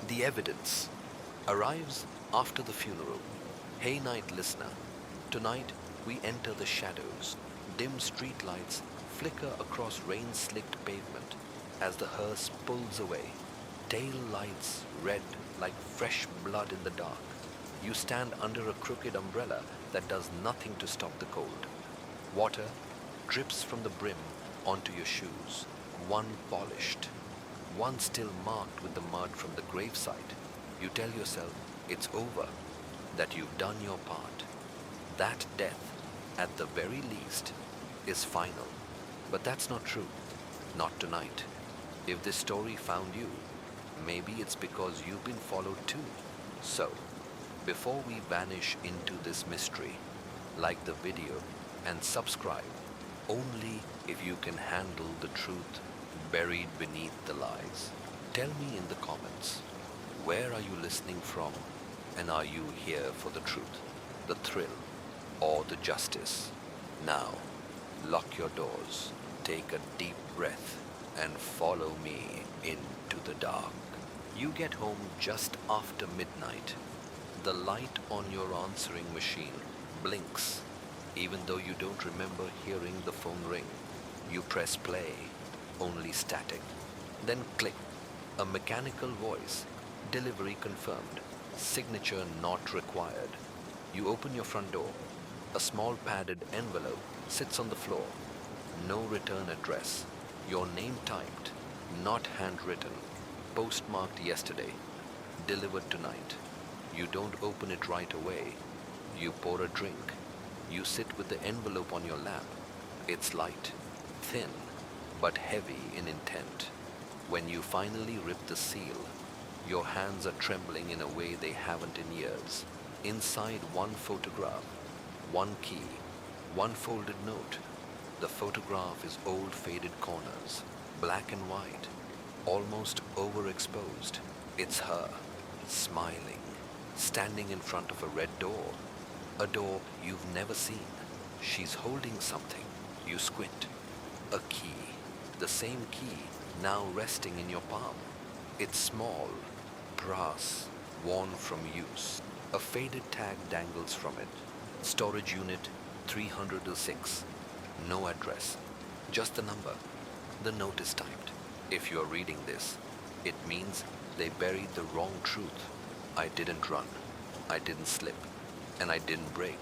The evidence arrives after the funeral. Hey, night listener. Tonight we enter the shadows. Dim streetlights flicker across rain-slicked pavement as the hearse pulls away. Tail lights red like fresh blood in the dark. You stand under a crooked umbrella that does nothing to stop the cold. Water drips from the brim onto your shoes, one polished, one still marked with the mud from the gravesite. You tell yourself it's over, that you've done your part. That death, at the very least, is final. But that's not true. Not tonight. If this story found you, maybe it's because you've been followed too. So, before we vanish into this mystery, like the video and subscribe only if you can handle the truth buried beneath the lies. Tell me in the comments, where are you listening from, and are you here for the truth, the thrill, or the justice? Now, lock your doors, take a deep breath, and follow me into the dark. You get home just after midnight. The light on your answering machine blinks, even though you don't remember hearing the phone ring. You press play, only static. Then click, a mechanical voice, delivery confirmed, signature not required. You open your front door. A small padded envelope sits on the floor. No return address. Your name typed, not handwritten. Postmarked yesterday. Delivered tonight. You don't open it right away. You pour a drink. You sit with the envelope on your lap. It's light, thin, but heavy in intent. When you finally rip the seal, your hands are trembling in a way they haven't in years. Inside, one photograph, one key, one folded note. The photograph is old faded corners, black and white, almost overexposed. It's her, smiling, standing in front of a red door. A door you've never seen. She's holding something. You squint. A key. The same key, now resting in your palm. It's small, brass, worn from use. A faded tag dangles from it. Storage unit 306. No address. Just the number. The note is typed. If you're reading this, it means they buried the wrong truth. I didn't run. I didn't slip. And I didn't break.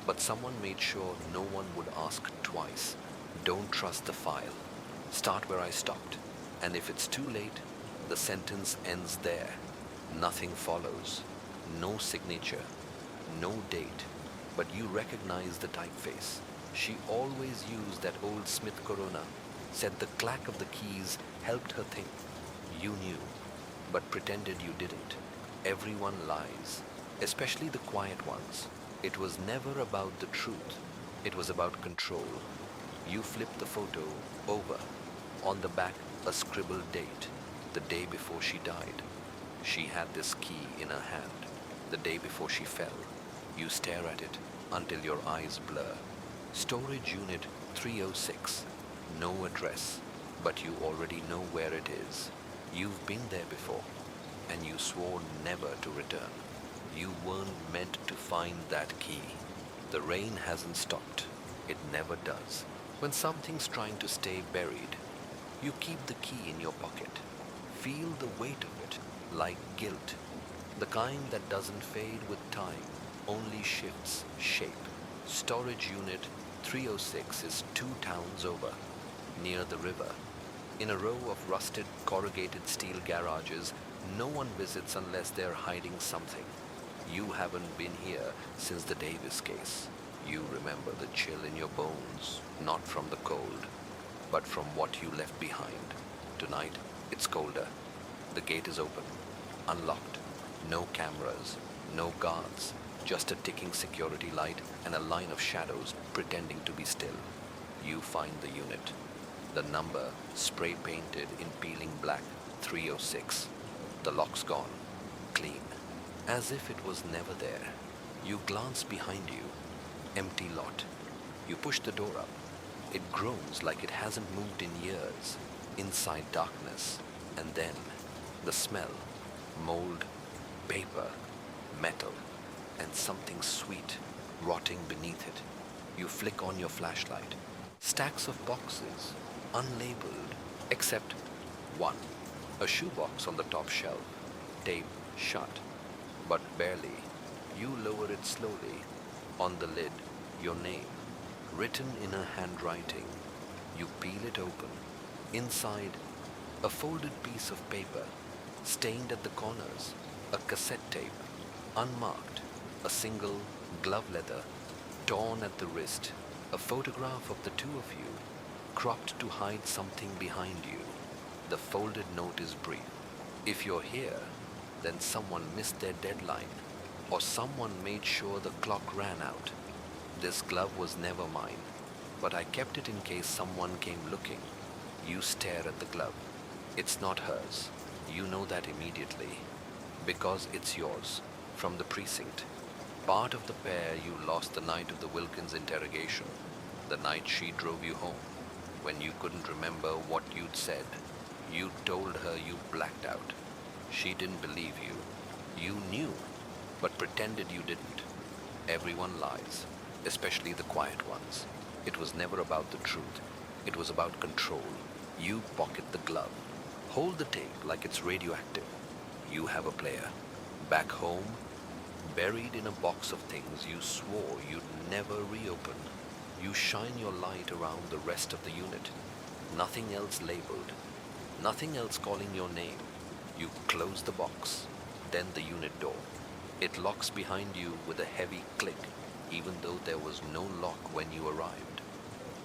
But someone made sure no one would ask twice. Don't trust the file. Start where I stopped. And if it's too late, the sentence ends there. Nothing follows. No signature. No date. But you recognize the typeface. She always used that old Smith Corona. Said the clack of the keys helped her think. You knew, but pretended you didn't. Everyone lies, especially the quiet ones. It was never about the truth. It was about control. You flipped the photo over. On the back, a scribbled date. The day before she died. She had this key in her hand. The day before she fell. You stare at it until your eyes blur. Storage unit 306. No address, but you already know where it is. You've been there before, and you swore never to return. You weren't meant to find that key. The rain hasn't stopped. It never does. When something's trying to stay buried, you keep the key in your pocket. Feel the weight of it, like guilt. The kind that doesn't fade with time, only shifts shape. Storage unit 306 is 2 towns over, near the river. In a row of rusted corrugated steel garages, no one visits unless they're hiding something. You haven't been here since the Davis case. You remember the chill in your bones, not from the cold, but from what you left behind. Tonight, it's colder. The gate is open, unlocked. No cameras, no guards, just a ticking security light and a line of shadows pretending to be still. You find the unit. The number spray painted in peeling black, 306. The lock's gone, clean, as if it was never there. You glance behind you, empty lot. You push the door up. It groans like it hasn't moved in years. Inside darkness, and then the smell, Mold, paper, metal, and something sweet rotting beneath it. You flick on your flashlight. Stacks of boxes, unlabeled, except one. A shoebox on the top shelf, tape shut, but barely. You lower it slowly. On the lid, your name, written in a handwriting. You peel it open. Inside, a folded piece of paper, stained at the corners, a cassette tape, unmarked, a single glove leather, torn at the wrist, a photograph of the two of you, cropped to hide something behind you. The folded note is brief. If you're here, then someone missed their deadline, or someone made sure the clock ran out. This glove was never mine, but I kept it in case someone came looking. You stare at the glove. It's not hers. You know that immediately, because it's yours, from the precinct. Part of the pair you lost the night of the Wilkins interrogation, the night she drove you home, when you couldn't remember what you'd said. You told her you blacked out. She didn't believe you. You knew, but pretended you didn't. Everyone lies, especially the quiet ones. It was never about the truth. It was about control. You pocket the glove. Hold the tape like it's radioactive. You have a player. Back home, buried in a box of things you swore you'd never reopen. You shine your light around the rest of the unit. Nothing else labeled. Nothing else calling your name. You close the box, then the unit door. It locks behind you with a heavy click, even though there was no lock when you arrived.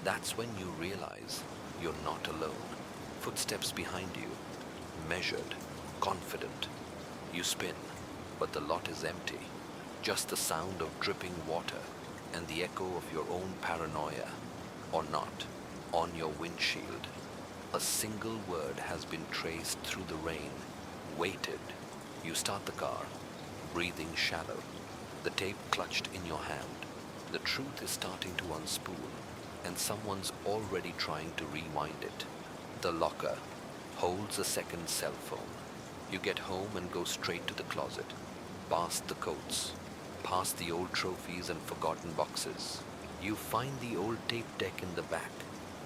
That's when you realize you're not alone. Footsteps behind you, measured, confident. You spin, but the lot is empty. Just the sound of dripping water and the echo of your own paranoia, or not, on your windshield. A single word has been traced through the rain. Waited. You start the car, breathing shallow, the tape clutched in your hand. The truth is starting to unspool, and someone's already trying to rewind it. The locker holds a second cell phone. You get home and go straight to the closet, past the coats, past the old trophies and forgotten boxes. You find the old tape deck in the back,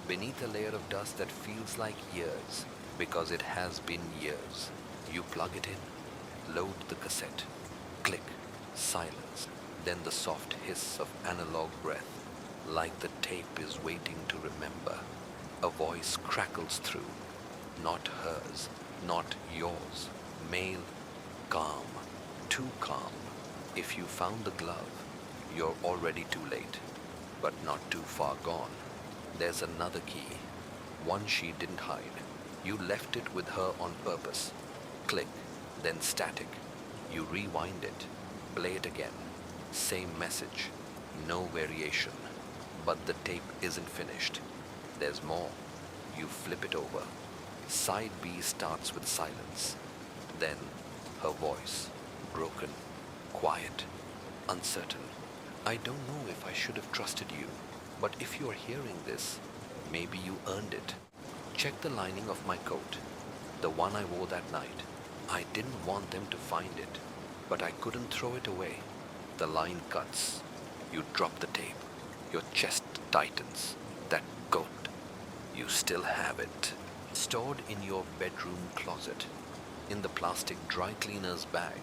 beneath a layer of dust that feels like years, because it has been years. You plug it in, load the cassette, click, silence, then the soft hiss of analog breath, like the tape is waiting to remember. A voice crackles through, not hers, not yours, male, calm, too calm. If you found the glove, you're already too late, but not too far gone. There's another key, one she didn't hide. You left it with her on purpose. Click, then static. You rewind it, play it again. Same message, no variation. But the tape isn't finished. There's more. You flip it over. Side B starts with silence. Then her voice, broken, quiet, uncertain. I don't know if I should have trusted you, but if you're hearing this, maybe you earned it. Check the lining of my coat, the one I wore that night. I didn't want them to find it, but I couldn't throw it away. The line cuts. You drop the tape. Your chest tightens. That coat, you still have it. Stored in your bedroom closet, in the plastic dry cleaner's bag.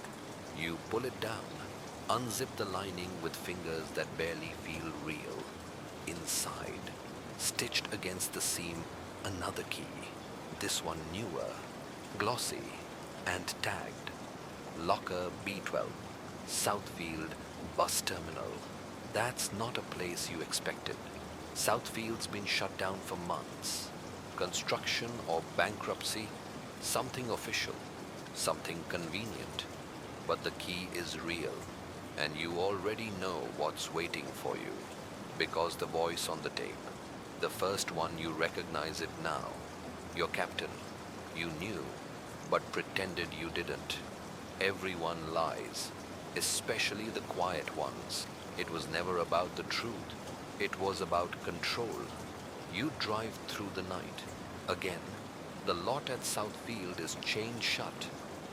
You pull it down, unzip the lining with fingers that barely feel real. Inside, stitched against the seam, another key. This one newer, glossy, and tagged. Locker B12, Southfield Bus Terminal. That's not a place you expected. Southfield's been shut down for months. Construction or bankruptcy, something official, something convenient. But the key is real, and you already know what's waiting for you, because the voice on the tape, the first one, you recognize it now. Your captain, you knew, but pretended you didn't. Everyone lies, especially the quiet ones. It was never about the truth. It was about control. You drive through the night. Again, the lot at Southfield is chained shut.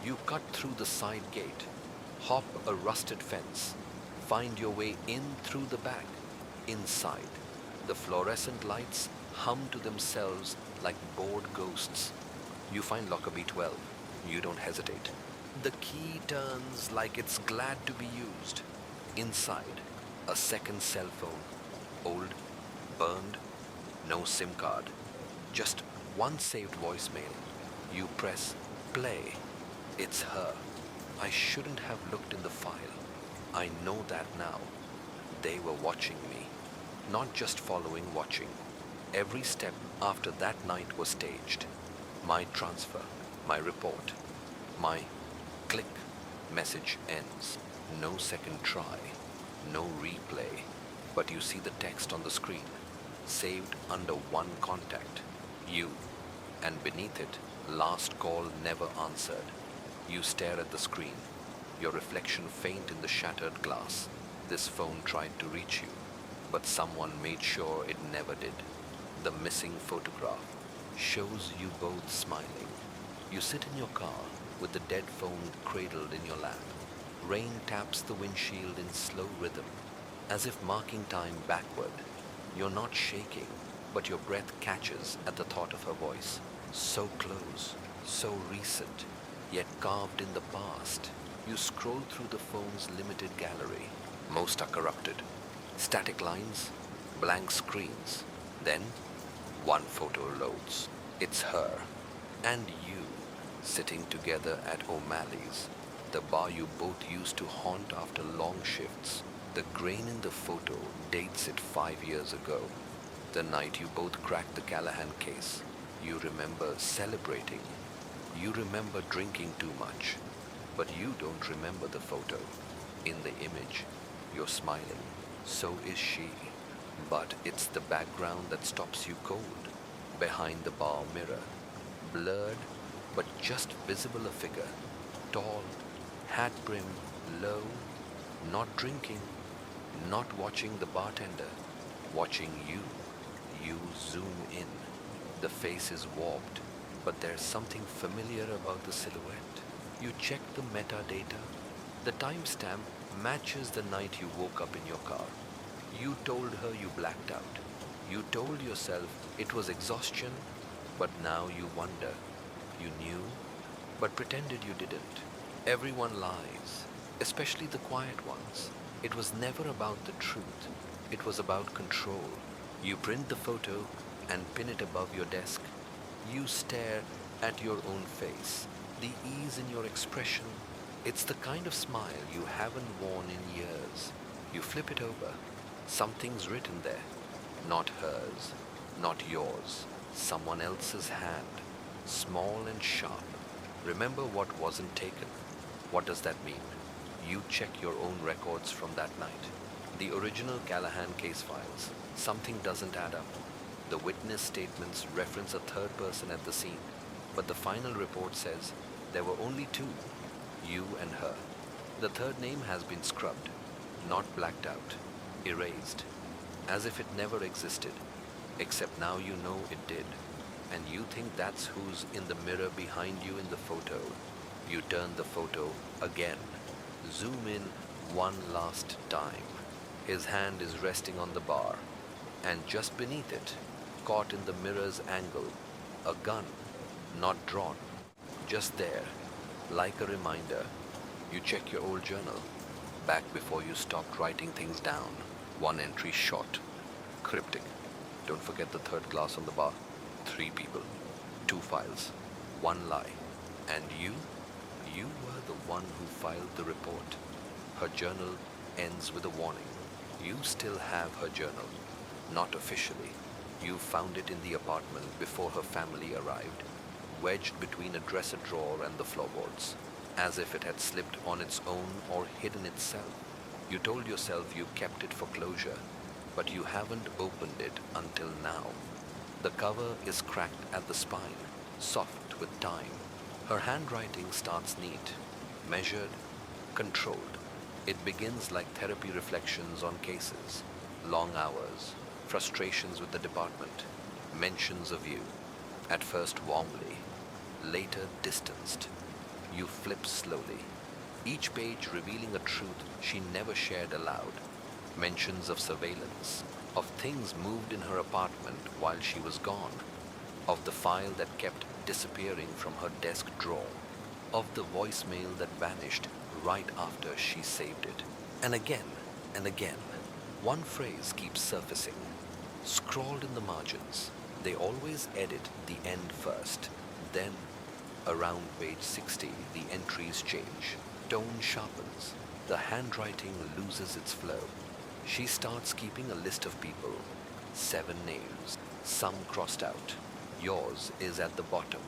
You cut through the side gate, hop a rusted fence, find your way in through the back. Inside, the fluorescent lights hum to themselves like bored ghosts. You find locker B12. You don't hesitate. The key turns like it's glad to be used. Inside, a second cell phone. Old, burned, no SIM card. Just one saved voicemail. You press play. It's her. I shouldn't have looked in the file. I know that now. They were watching me. Not just following, watching. Every step after that night was staged. My transfer, my report, my click, message ends. No second try, no replay. But you see the text on the screen, saved under one contact, you, and beneath it, last call never answered. You stare at the screen, your reflection faint in the shattered glass. This phone tried to reach you, but someone made sure it never did. The missing photograph shows you both smiling. You sit in your car with the dead phone cradled in your lap. Rain taps the windshield in slow rhythm, as if marking time backward. You're not shaking, but your breath catches at the thought of her voice. So close, so recent, yet carved in the past. You scroll through the phone's limited gallery. Most are corrupted. Static lines, blank screens. Then, one photo loads. It's her and you, sitting together at O'Malley's, the bar you both used to haunt after long shifts. The grain in the photo dates it 5 years ago, the night you both cracked the Callahan case. You remember celebrating. You remember drinking too much, but you don't remember the photo. In the image, you're smiling. So is she. But it's the background that stops you cold. Behind the bar mirror, blurred but just visible a figure. Tall, hat brim, low, not drinking, not watching the bartender, watching you. You zoom in. The face is warped, but there's something familiar about the silhouette. You check the metadata. The timestamp matches the night you woke up in your car. You told her you blacked out. You told yourself it was exhaustion, but now you wonder. You knew, but pretended you didn't. Everyone lies, especially the quiet ones. It was never about the truth. It was about control. You print the photo and pin it above your desk. You stare at your own face, the ease in your expression. It's the kind of smile you haven't worn in years. You flip it over. Something's written there. Not hers, not yours. Someone else's hand. Small and sharp. Remember what wasn't taken. What does that mean? You check your own records from that night. The original Callahan case files. Something doesn't add up. The witness statements reference a third person at the scene, but the final report says there were only two, you and her. The third name has been scrubbed, not blacked out, erased, as if it never existed, except now you know it did, and you think that's who's in the mirror behind you in the photo. You turn the photo again, zoom in one last time. His hand is resting on the bar, and just beneath it, caught in the mirror's angle, a gun, not drawn, just there, like a reminder. You check your old journal, back before you stopped writing things down. One entry short, cryptic. Don't forget the third glass on the bar. 3 people, 2 files, 1 lie. And you were the one who filed the report. Her journal ends with a warning. You still have her journal, not officially. You found it in the apartment before her family arrived, wedged between a dresser drawer and the floorboards, as if it had slipped on its own or hidden itself. You told yourself you kept it for closure, but you haven't opened it until now. The cover is cracked at the spine, soft with time. Her handwriting starts neat, measured, controlled. It begins like therapy reflections on cases, long hours, frustrations with the department, mentions of you, at first warmly, later distanced. You flip slowly, each page revealing a truth she never shared aloud. Mentions of surveillance, of things moved in her apartment while she was gone, of the file that kept disappearing from her desk drawer, of the voicemail that vanished right after she saved it. And again, one phrase keeps surfacing, scrawled in the margins. They always edit the end first. Then, around page 60, the entries change. Tone sharpens. The handwriting loses its flow. She starts keeping a list of people. 7 names, some crossed out. Yours is at the bottom,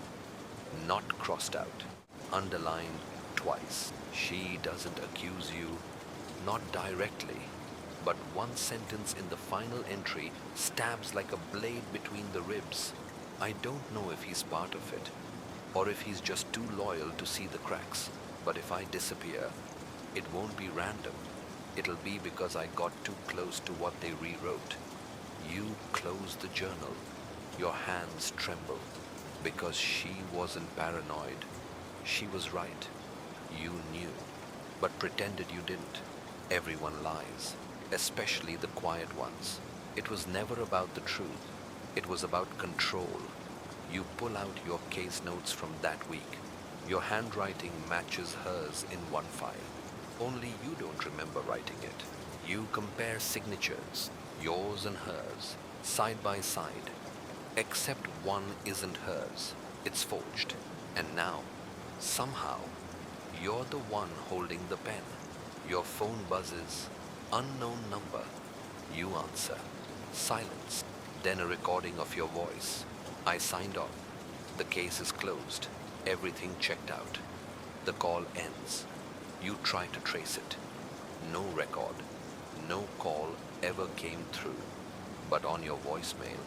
not crossed out, underlined twice. She doesn't accuse you, not directly, but one sentence in the final entry stabs like a blade between the ribs. I don't know if he's part of it, or if he's just too loyal to see the cracks. But if I disappear, it won't be random. It'll be because I got too close to what they rewrote. You close the journal. Your hands tremble because she wasn't paranoid. She was right. You knew, but pretended you didn't. Everyone lies, especially the quiet ones. It was never about the truth. It was about control. You pull out your case notes from that week. Your handwriting matches hers in one file. Only you don't remember writing it. You compare signatures, yours and hers, side by side. Except one isn't hers. It's forged. And now, somehow, you're the one holding the pen. Your phone buzzes. Unknown number. You answer. Silence. Then a recording of your voice. I signed off. The case is closed. Everything checked out. The call ends. You try to trace it. No record. No call ever came through. But on your voicemail,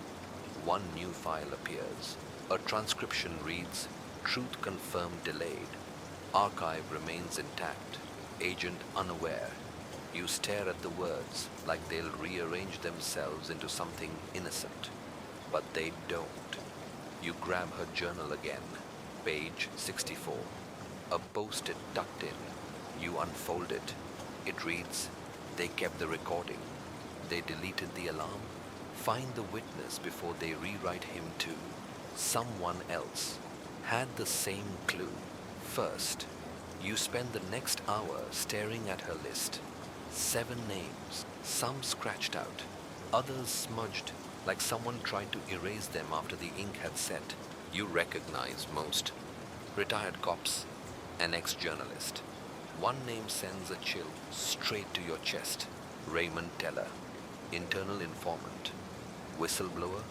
one new file appears. A transcription reads, "Truth confirmed delayed. Archive remains intact. Agent unaware." You stare at the words like they'll rearrange themselves into something innocent. But they don't. You grab her journal again. Page 64. A post-it tucked in. You unfold it. It reads, "They kept the recording. They deleted the alarm. Find the witness before they rewrite him too." Someone else had the same clue. First, you spend the next hour staring at her list. 7 names, some scratched out, others smudged like someone tried to erase them after the ink had set. You recognize most. Retired cops, an ex-journalist. One name sends a chill straight to your chest. Raymond Teller, internal informant. Whistleblower,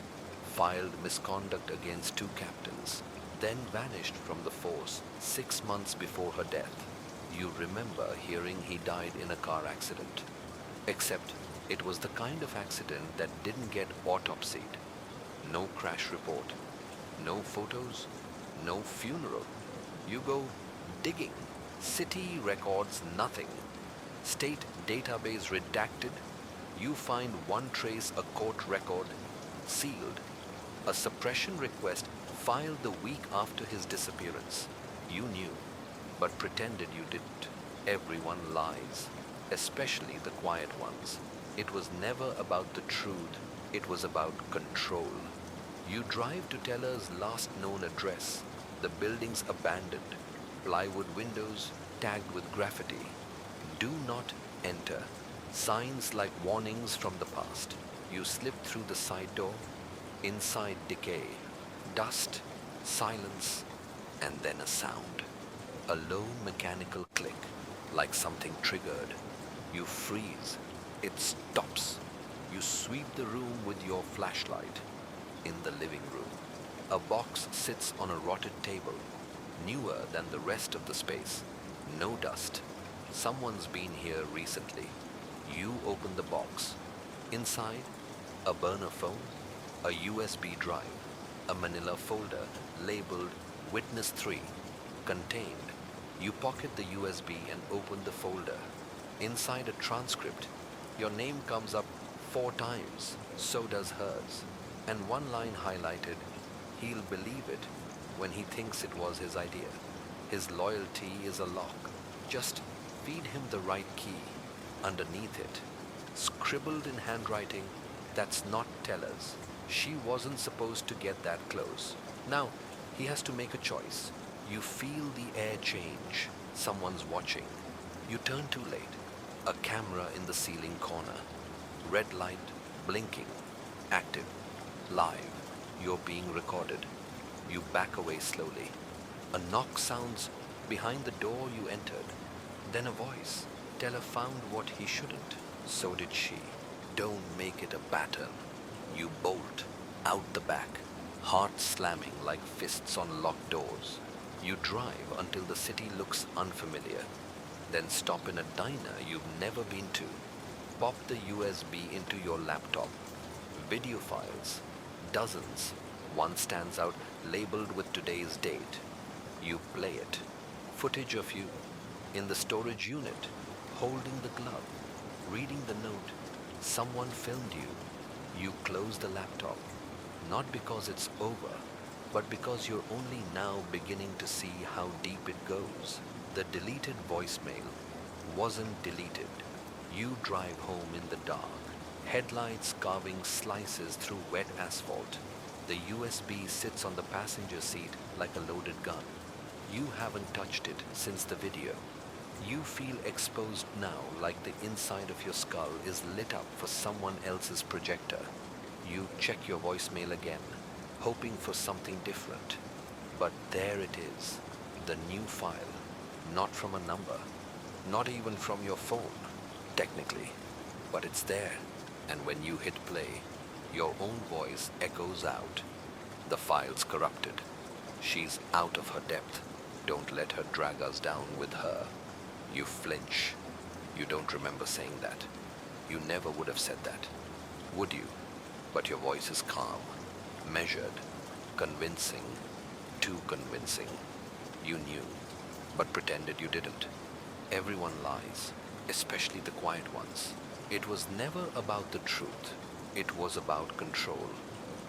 filed misconduct against 2 captains, then vanished from the force 6 months before her death. You remember hearing he died in a car accident. Except it was the kind of accident that didn't get autopsied. No crash report, no photos, no funeral. You go digging. City records nothing. State database redacted. You find one trace, a court record, sealed. A suppression request filed the week after his disappearance. You knew, but pretended you didn't. Everyone lies, especially the quiet ones. It was never about the truth. It was about control. You drive to Teller's last known address. The building's abandoned. Plywood windows tagged with graffiti. "Do not enter." Signs like warnings from the past. You slip through the side door. Inside decay. Dust, silence, and then a sound. A low mechanical click, like something triggered. You freeze. It stops. You sweep the room with your flashlight. In the living room, a box sits on a rotted table, newer than the rest of the space. No dust. Someone's been here recently. You open the box. Inside, a burner phone, a USB drive, a manila folder labeled Witness 3. Contained. You pocket the USB and open the folder. Inside a transcript, your name comes up 4 times, so does hers. And one line highlighted, "He'll believe it when he thinks it was his idea." His loyalty is a lock. Just feed him the right key. Underneath it, scribbled in handwriting that's not Teller's. She wasn't supposed to get that close. Now, he has to make a choice. You feel the air change. Someone's watching. You turn too late. A camera in the ceiling corner. Red light, blinking, active, live. You're being recorded. You back away slowly. A knock sounds behind the door you entered. Then a voice. Teller found what he shouldn't. So did she. Don't make it a pattern. You bolt out the back, heart slamming like fists on locked doors. You drive until the city looks unfamiliar. Then stop in a diner you've never been to. Pop the USB into your laptop. Video files. Dozens. One stands out labeled with today's date. You play it. Footage of you in the storage unit, holding the glove, reading the note. Someone filmed you. You close the laptop. Not because it's over, but because you're only now beginning to see how deep it goes. The deleted voicemail wasn't deleted. You drive home in the dark, headlights carving slices through wet asphalt. The USB sits on the passenger seat like a loaded gun. You haven't touched it since the video. You feel exposed now like the inside of your skull is lit up for someone else's projector. You check your voicemail again, hoping for something different. But there it is, the new file. Not from a number, not even from your phone, technically. But it's there, and when you hit play, your own voice echoes out. The file's corrupted. She's out of her depth. Don't let her drag us down with her. You flinch. You don't remember saying that. You never would have said that, would you? But your voice is calm, measured, convincing, too convincing. You knew, but pretended you didn't. Everyone lies, especially the quiet ones. It was never about the truth. It was about control.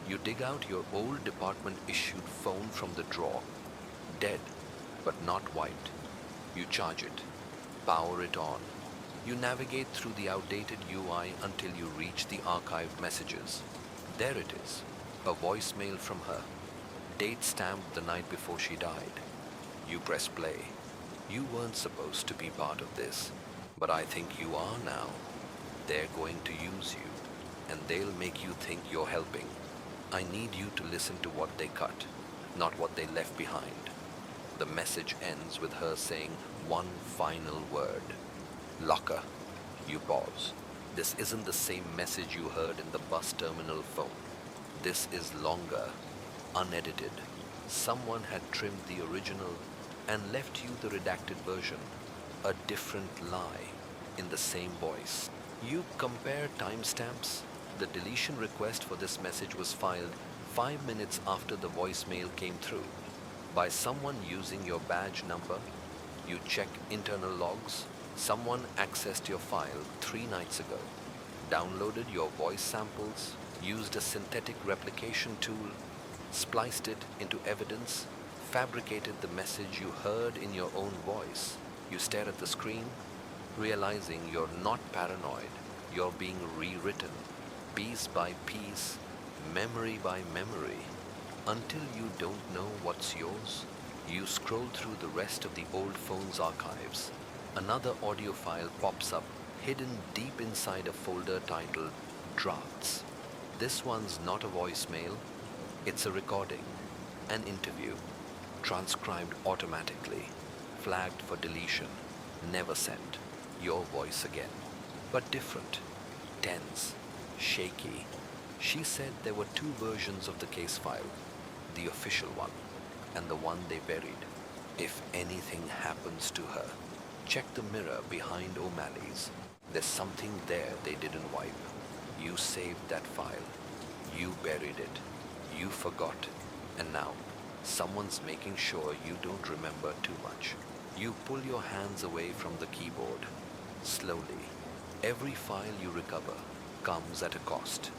You dig out your old department-issued phone from the drawer, dead, but not wiped. You charge it, power it on. You navigate through the outdated UI until you reach the archived messages. There it is, a voicemail from her, date stamped the night before she died. You press play. You weren't supposed to be part of this, but I think you are now. They're going to use you, and they'll make you think you're helping. I need you to listen to what they cut, not what they left behind. The message ends with her saying one final word. Locker. You pause. This isn't the same message you heard in the bus terminal phone. This is longer, unedited. Someone had trimmed the original and left you the redacted version. A different lie in the same voice. You compare timestamps. The deletion request for this message was filed 5 minutes after the voicemail came through. By someone using your badge number. You check internal logs. Someone accessed your file 3 nights ago, downloaded your voice samples, used a synthetic replication tool, spliced it into evidence, fabricated the message you heard in your own voice. You stare at the screen, realizing you're not paranoid. You're being rewritten, piece by piece, memory by memory. Until you don't know what's yours, you scroll through the rest of the old phone's archives. Another audio file pops up, hidden deep inside a folder titled Drafts. This one's not a voicemail, it's a recording, an interview, transcribed automatically, flagged for deletion, never sent. Your voice again, but different, tense, shaky. She said there were 2 versions of the case file, the official one and the one they buried. If anything happens to her, check the mirror behind O'Malley's. There's something there they didn't wipe. You saved that file. You buried it. You forgot. And now, someone's making sure you don't remember too much. You pull your hands away from the keyboard. Slowly, every file you recover comes at a cost.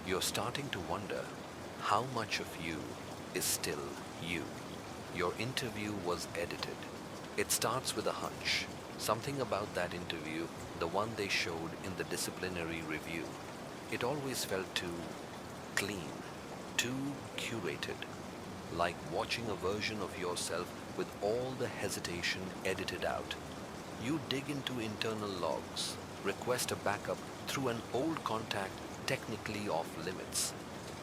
You're starting to wonder how much of you is still you. Your interview was edited. It starts with a hunch. Something about that interview, the one they showed in the disciplinary review, it always felt too clean, too curated, like watching a version of yourself with all the hesitation edited out. You dig into internal logs, request a backup through an old contact technically off limits,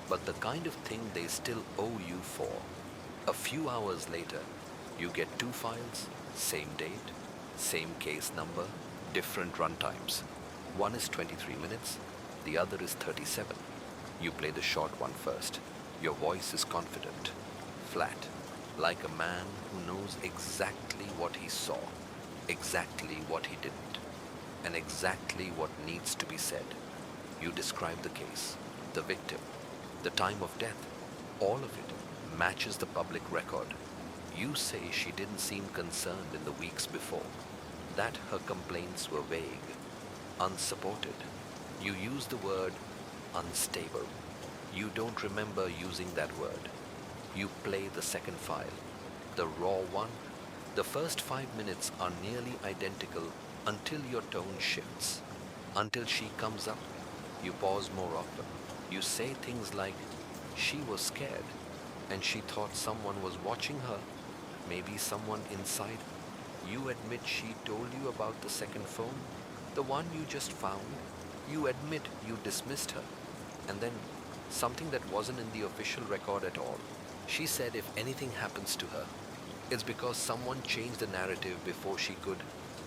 but the kind of thing they still owe you for. A few hours later, you get two files, same date, same case number, different runtimes. One is 23 minutes, the other is 37. You play the short one first. Your voice is confident, flat, like a man who knows exactly what he saw, exactly what he didn't, and exactly what needs to be said. You describe the case, the victim, the time of death, all of it matches the public record. You say she didn't seem concerned in the weeks before, that her complaints were vague, unsupported. You use the word unstable. You don't remember using that word. You play the second file, the raw one. The first 5 minutes are nearly identical until your tone shifts, until she comes up. You pause more often. You say things like, she was scared and she thought someone was watching her, maybe someone inside. You admit she told you about the second phone, the one you just found. You admit you dismissed her. And then something that wasn't in the official record at all. She said if anything happens to her, it's because someone changed the narrative before she could.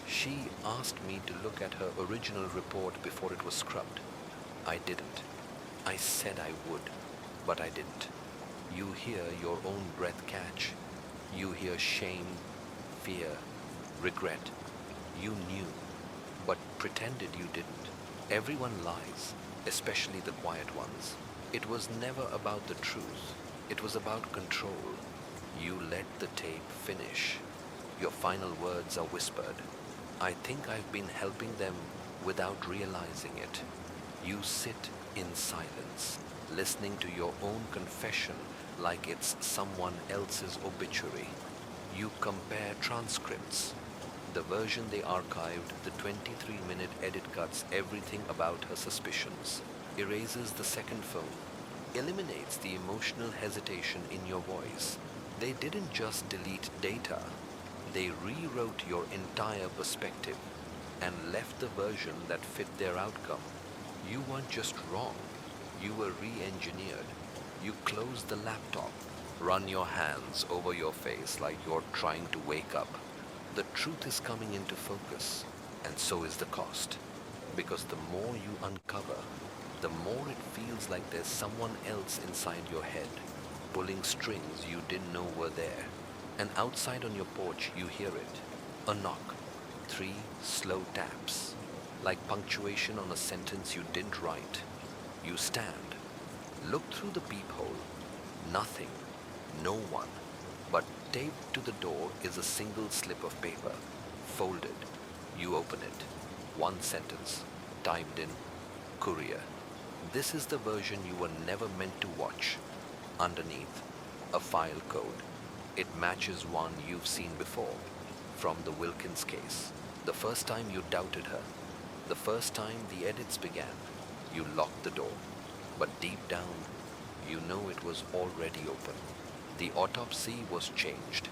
She asked me to look at her original report before it was scrubbed. I didn't. I said I would, but I didn't. You hear your own breath catch. You hear shame, fear, regret. You knew, but pretended you didn't. Everyone lies, especially the quiet ones. It was never about the truth. It was about control. You let the tape finish. Your final words are whispered. I think I've been helping them without realizing it. You sit in silence, listening to your own confession like it's someone else's obituary. You compare transcripts. The version they archived, the 23-minute edit cuts everything about her suspicions, erases the second phone, eliminates the emotional hesitation in your voice. They didn't just delete data, they rewrote your entire perspective and left the version that fit their outcome. You weren't just wrong, you were re-engineered. You close the laptop, run your hands over your face like you're trying to wake up. The truth is coming into focus, and so is the cost. Because the more you uncover, the more it feels like there's someone else inside your head, pulling strings you didn't know were there. And outside on your porch, you hear it. A knock, 3 slow taps, like punctuation on a sentence you didn't write. You stand, look through the peephole. Nothing, no one. But taped to the door is a single slip of paper, folded. You open it. One sentence, typed in, courier. This is the version you were never meant to watch. Underneath, a file code. It matches one you've seen before, from the Wilkins case. The first time you doubted her, the first time the edits began, you locked the door. But deep down, you know it was already open. The autopsy was changed.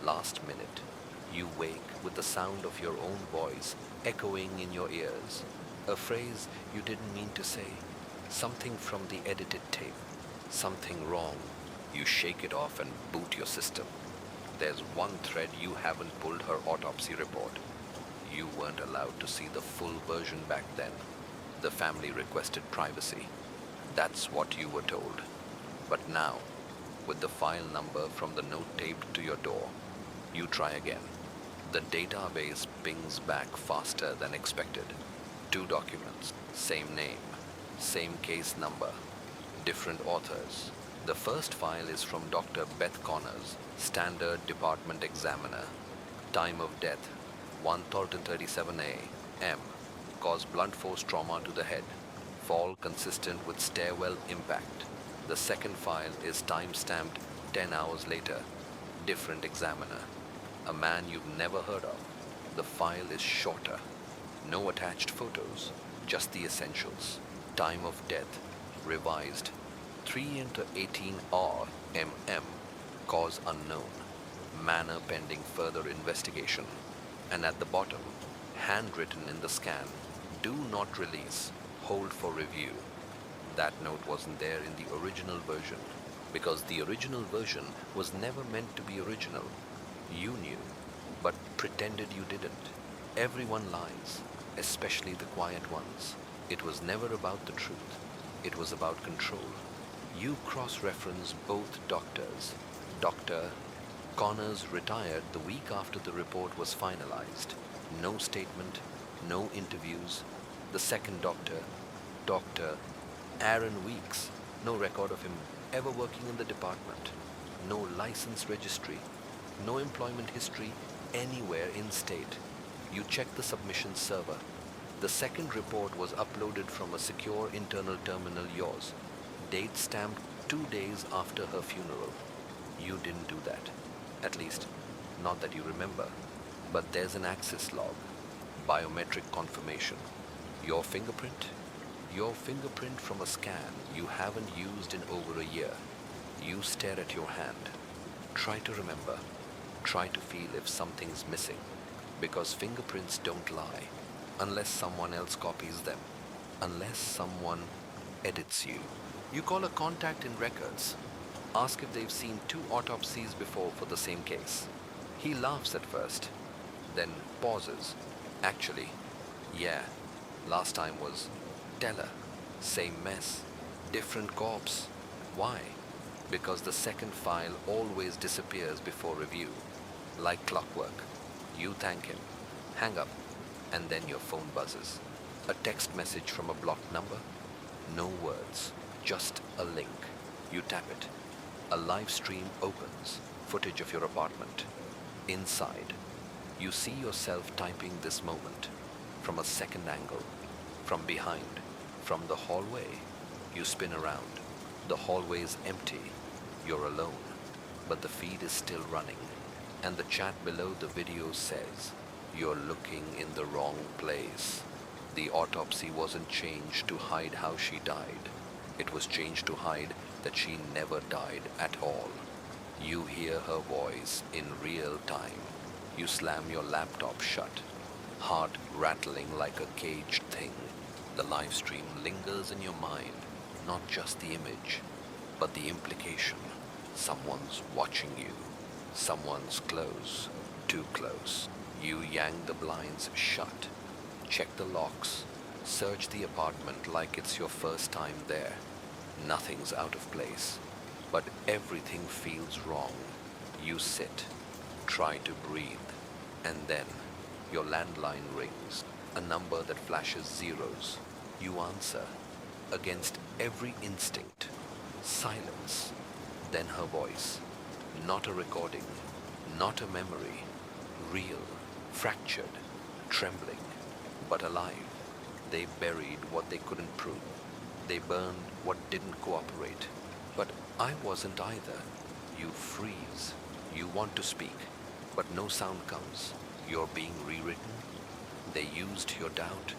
Last minute, you wake with the sound of your own voice echoing in your ears. A phrase you didn't mean to say. Something from the edited tape. Something wrong. You shake it off and boot your system. There's one thread you haven't pulled: her autopsy report. You weren't allowed to see the full version back then. The family requested privacy. That's what you were told. But now, with the file number from the note taped to your door, you try again. The database pings back faster than expected. 2 documents, same name, same case number, different authors. The first file is from Dr. Beth Connors, Standard Department Examiner. Time of death, 1:37 a.m. Caused blunt force trauma to the head. Fall consistent with stairwell impact. The second file is time-stamped 10 hours later. different examiner, a man you've never heard of. The file is shorter. No attached photos, just the essentials. Time of death, revised. 3 into 18 R MM, cause unknown. Manner pending further investigation. And at the bottom, handwritten in the scan, do not release, hold for review. That note wasn't there in the original version, because the original version was never meant to be original. You knew, but pretended you didn't. Everyone lies, especially the quiet ones. It was never about the truth. It was about control. You cross-reference both doctors. Dr. Connors retired the week after the report was finalized. No statement, no interviews. The second doctor, Dr. Aaron Weeks, no record of him ever working in the department. No license registry, no employment history anywhere in state. You check the submission server. The second report was uploaded from a secure internal terminal yours. Date stamped 2 days after her funeral. You didn't do that. At least, not that you remember. But there's an access log. Biometric confirmation. Your fingerprint? Your fingerprint from a scan you haven't used in over a year. You stare at your hand. Try to remember. Try to feel if something's missing. Because fingerprints don't lie. Unless someone else copies them. Unless someone edits you. You call a contact in records. Ask if they've seen 2 autopsies before for the same case. He laughs at first, then pauses. Actually, yeah, last time was Teller. Same mess. Different corpse. Why? Because the second file always disappears before review. Like clockwork. You thank him. Hang up. And then your phone buzzes. A text message from a blocked number. No words. Just a link. You tap it. A live stream opens. Footage of your apartment. Inside. You see yourself typing this moment. From a second angle. From behind. From the hallway. You spin around. The hallway is empty. You're alone. But the feed is still running. And the chat below the video says, "You're looking in the wrong place." The autopsy wasn't changed to hide how she died. It was changed to hide that she never died at all. You hear her voice in real time. You slam your laptop shut, heart rattling like a caged thing. The live stream lingers in your mind, not just the image, but the implication. Someone's watching you. Someone's close, too close. You yank the blinds shut, check the locks, search the apartment like it's your first time there. Nothing's out of place, but everything feels wrong. You sit, try to breathe, and then your landline rings, a number that flashes zeros. You answer, against every instinct. Silence, then her voice. Not a recording, not a memory. Real, fractured, trembling, but alive. They buried what they couldn't prove. They burned what didn't cooperate. But I wasn't either. You freeze. You want to speak, but no sound comes. You're being rewritten. They used your doubt.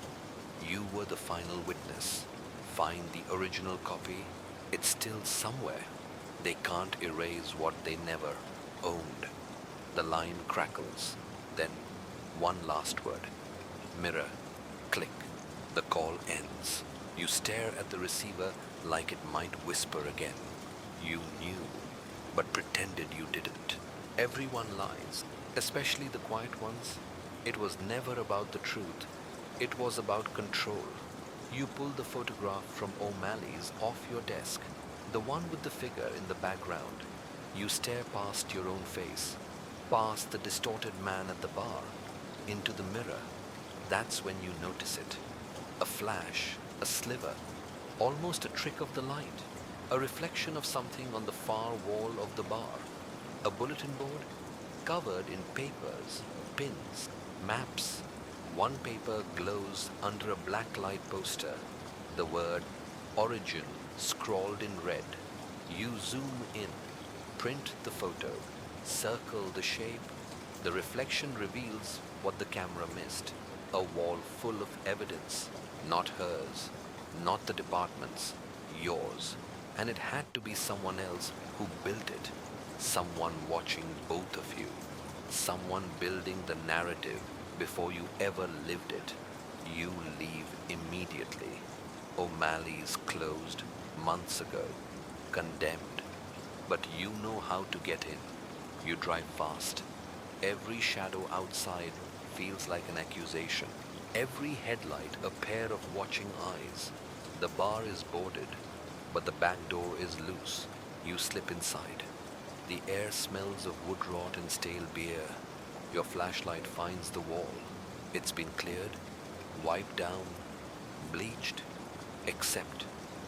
You were the final witness. Find the original copy. It's still somewhere. They can't erase what they never owned. The line crackles. Then one last word. Mirror. Click. The call ends. You stare at the receiver like it might whisper again. You knew, but pretended you didn't. Everyone lies, especially the quiet ones. It was never about the truth. It was about control. You pull the photograph from O'Malley's off your desk, the one with the figure in the background. You stare past your own face, past the distorted man at the bar, into the mirror. That's when you notice it. A flash, a sliver, almost a trick of the light, a reflection of something on the far wall of the bar. A bulletin board covered in papers, pins, maps. One paper glows under a black light poster. The word Origin scrawled in red. You zoom in, print the photo. Circle the shape. The reflection reveals what the camera missed. A wall full of evidence, not hers, not the department's, yours. And it had to be someone else who built it. Someone watching both of you. Someone building the narrative before you ever lived it. You leave immediately. O'Malley's closed months ago. Condemned. But you know how to get in. You drive fast. Every shadow outside feels like an accusation. Every headlight a pair of watching eyes. The bar is boarded, but the back door is loose. You slip inside. The air smells of wood rot and stale beer. Your flashlight finds the wall. It's been cleared, wiped down, bleached, except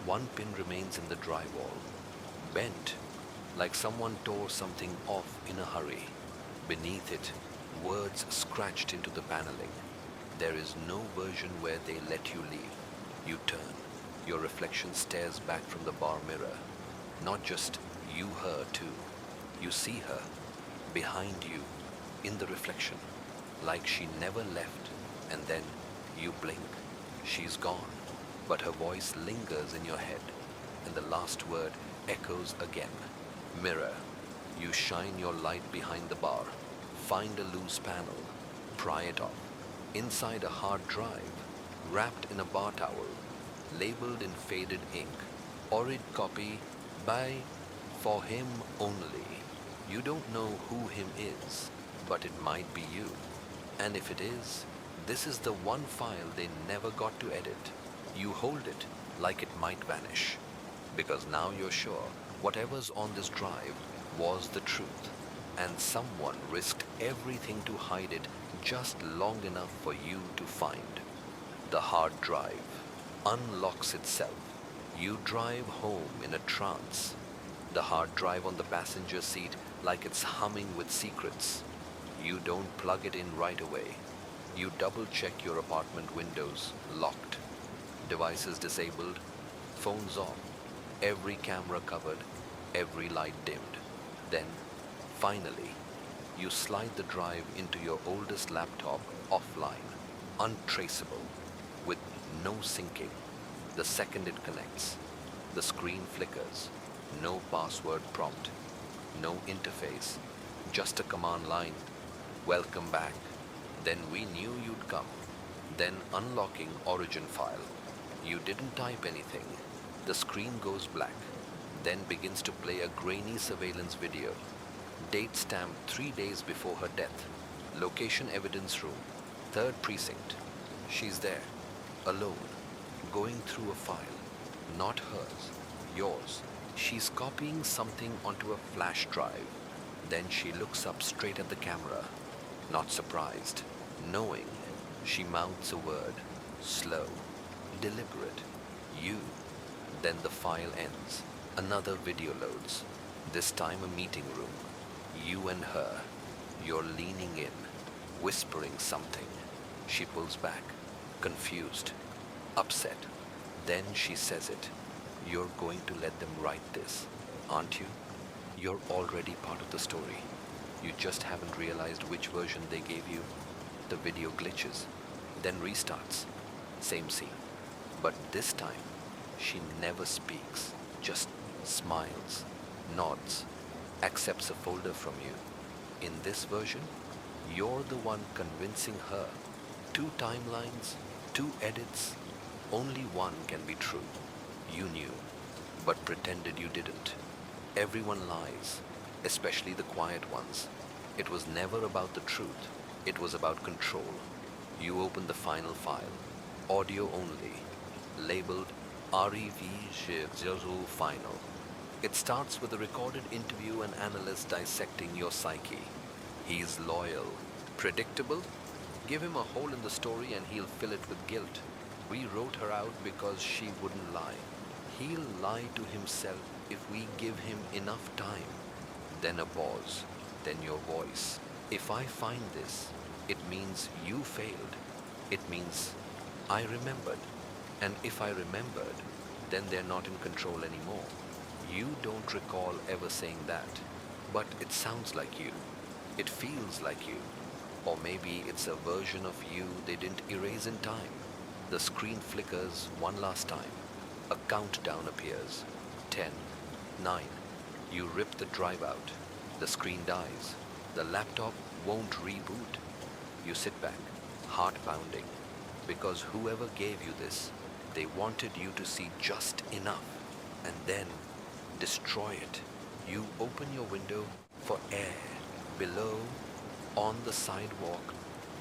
one pin remains in the drywall, bent, like someone tore something off in a hurry. Beneath it, words scratched into the paneling. There is no version where they let you leave. You turn. Your reflection stares back from the bar mirror. Not just you, her too. You see her, behind you, in the reflection, like she never left, and then you blink. She's gone, but her voice lingers in your head, and the last word echoes again. Mirror. You shine your light behind the bar, find a loose panel, pry it off. Inside a hard drive, wrapped in a bar towel, labeled in faded ink, horrid copy by for him only. You don't know who him is, but it might be you. And if it is, this is the one file they never got to edit. You hold it like it might vanish, because now you're sure whatever's on this drive was the truth, and someone risked everything to hide it just long enough for you to find. The hard drive unlocks itself. You drive home in a trance. The hard drive on the passenger seat like it's humming with secrets. You don't plug it in right away. You double check your apartment windows, locked. Devices disabled, phones off, every camera covered, every light dimmed. Then, finally, you slide the drive into your oldest laptop offline, untraceable, with no syncing. The second it connects, the screen flickers. No password prompt, no interface, just a command line. Welcome back. Then we knew you'd come. Then unlocking origin file. You didn't type anything. The screen goes black, then begins to play a grainy surveillance video. Date stamped 3 days before her death. Location evidence room, 3rd precinct. She's there, alone, going through a file. Not hers, yours. She's copying something onto a flash drive. Then she looks up straight at the camera, not surprised, knowing. She mouths a word, slow, deliberate. You. Then the file ends. Another video loads. This time a meeting room. You and her. You're leaning in, whispering something. She pulls back, confused, upset. Then she says it. You're going to let them write this, aren't you? You're already part of the story. You just haven't realized which version they gave you. The video glitches, then restarts. Same scene. But this time, she never speaks, just smiles, nods, accepts a folder from you. In this version, you're the one convincing her. 2 timelines, 2 edits, only one can be true. You knew, but pretended you didn't. Everyone lies, especially the quiet ones. It was never about the truth. It was about control. You open the final file, audio only, labeled REV Final. It starts with a recorded interview and analyst dissecting your psyche. He's loyal. Predictable? Give him a hole in the story and he'll fill it with guilt. We wrote her out because she wouldn't lie. He'll lie to himself if we give him enough time. Then a pause, then your voice. If I find this, it means you failed. It means I remembered. And if I remembered, then they're not in control anymore. You don't recall ever saying that. But it sounds like you. It feels like you. Or maybe it's a version of you they didn't erase in time. The screen flickers one last time. A countdown appears. 10, 9. You rip the drive out. The screen dies. The laptop won't reboot. You sit back, heart pounding, because whoever gave you this, they wanted you to see just enough and then destroy it. You open your window for air. Below, on the sidewalk,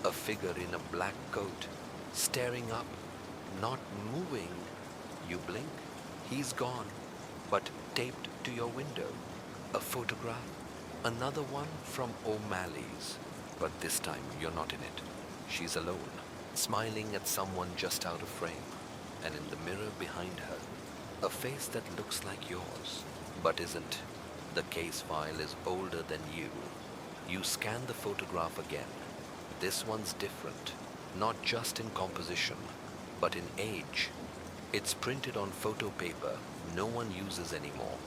a figure in a black coat, staring up, not moving. You blink, he's gone, but taped to your window. A photograph, another one from O'Malley's, but this time you're not in it. She's alone, smiling at someone just out of frame, and in the mirror behind her, a face that looks like yours, but isn't. The case file is older than you. You scan the photograph again. This one's different, not just in composition, but in age. It's printed on photo paper no one uses anymore,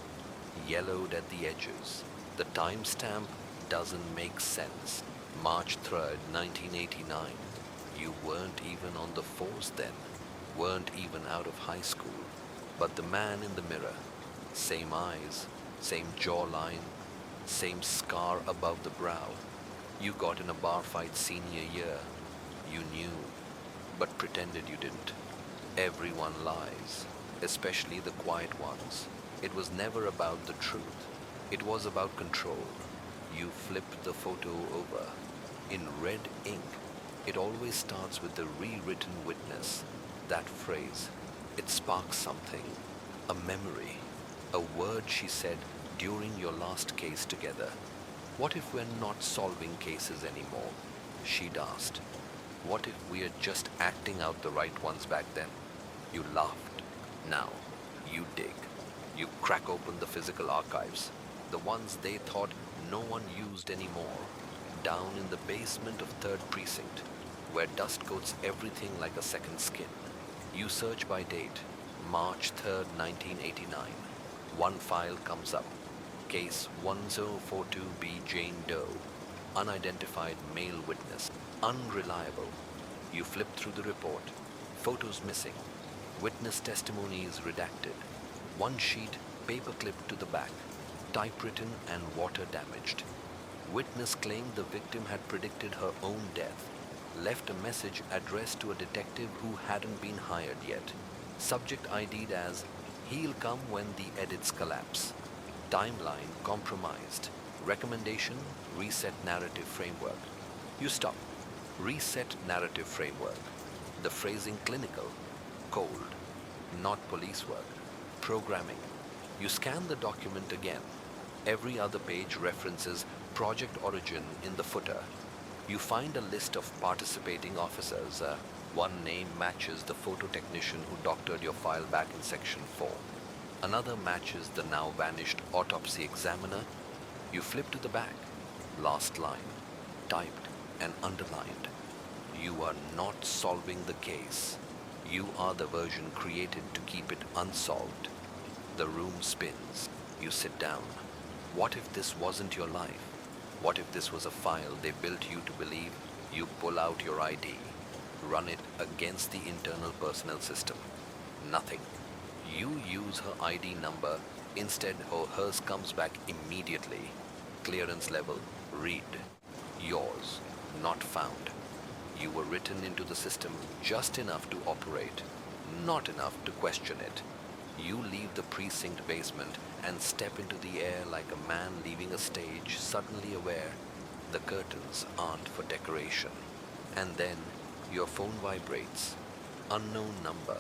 yellowed at the edges. The timestamp doesn't make sense. March 3rd, 1989. You weren't even on the force then, weren't even out of high school. But the man in the mirror, same eyes, same jawline, same scar above the brow. You got in a bar fight senior year. You knew, but pretended you didn't. Everyone lies, especially the quiet ones. It was never about the truth. It was about control. You flipped the photo over. In red ink, it always starts with the rewritten witness. That phrase, it sparks something, a memory, a word she said during your last case together. What if we're not solving cases anymore? She'd asked. What if we're just acting out the right ones back then? You laughed. Now, you dig. You crack open the physical archives, the ones they thought no one used anymore, down in the basement of 3rd Precinct, where dust coats everything like a second skin. You search by date, March 3rd, 1989. One file comes up. Case 1042B Jane Doe. Unidentified male witness. Unreliable. You flip through the report. Photos missing. Witness testimony is redacted. One sheet paper-clipped to the back. Typewritten and water damaged. Witness claimed the victim had predicted her own death. Left a message addressed to a detective who hadn't been hired yet. Subject ID'd as, he'll come when the edits collapse. Timeline compromised. Recommendation, reset narrative framework. You stop. Reset narrative framework. The phrasing clinical. Cold. Not police work. Programming. You scan the document again. Every other page references Project Origin in the footer. You find a list of participating officers. One name matches the photo technician who doctored your file back in section 4. Another matches the now vanished autopsy examiner. You flip to the back. Last line. Typed and underlined. You are not solving the case. You are the version created to keep it unsolved. The room spins. You sit down. What if this wasn't your life? What if this was a file they built you to believe? You pull out your ID. Run it against the internal personnel system. Nothing. You use her ID number. Instead, hers comes back immediately. Clearance level. Read. Yours. Not found. You were written into the system just enough to operate, not enough to question it. You leave the precinct basement and step into the air like a man leaving a stage, suddenly aware the curtains aren't for decoration. And then your phone vibrates. Unknown number.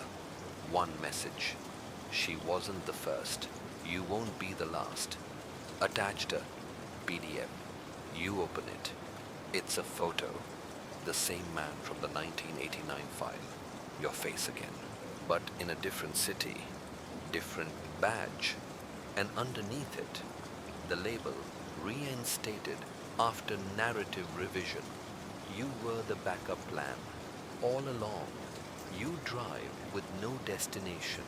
One message. She wasn't the first. You won't be the last. Attached a PDF. You open it. It's a photo. The same man from the 1989 file. Your face again. But in a different city. Different badge. And underneath it, the label reinstated after narrative revision. You were the backup plan. All along, you drive with no destination.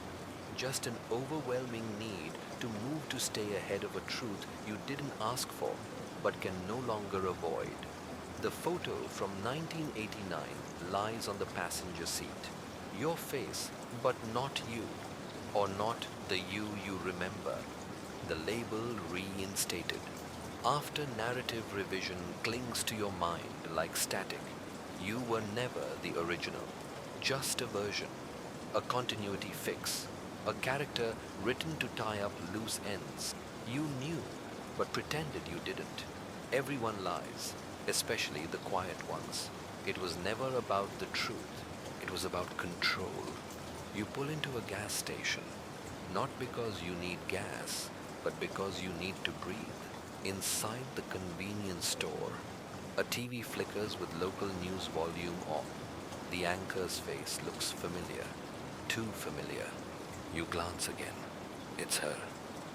Just an overwhelming need to move to stay ahead of a truth you didn't ask for but can no longer avoid. The photo from 1989 lies on the passenger seat. Your face, but not you, or not the you remember. The label reinstated. After narrative revision clings to your mind like static, you were never the original, just a version, a continuity fix, a character written to tie up loose ends. You knew, but pretended you didn't. Everyone lies, especially the quiet ones. It was never about the truth, it was about control. You pull into a gas station, not because you need gas, but because you need to breathe. Inside the convenience store, a TV flickers with local news volume off. The anchor's face looks familiar, too familiar. You glance again. It's her.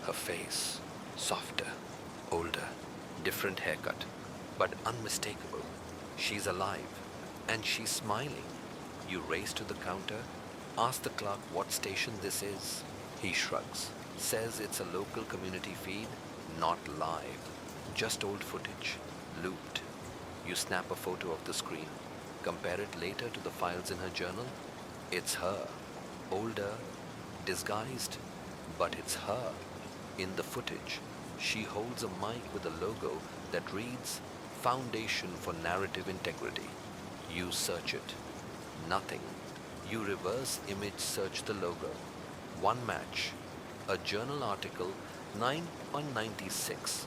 Her face, softer, older, different haircut, but unmistakable. She's alive, and she's smiling. You race to the counter, ask the clerk what station this is. He shrugs, says it's a local community feed, not live, just old footage, looped. You snap a photo of the screen, compare it later to the files in her journal. It's her, older, disguised, but it's her. In the footage, she holds a mic with a logo that reads Foundation for Narrative Integrity. You search it. Nothing. You reverse image search the logo. One match. A journal article 9.96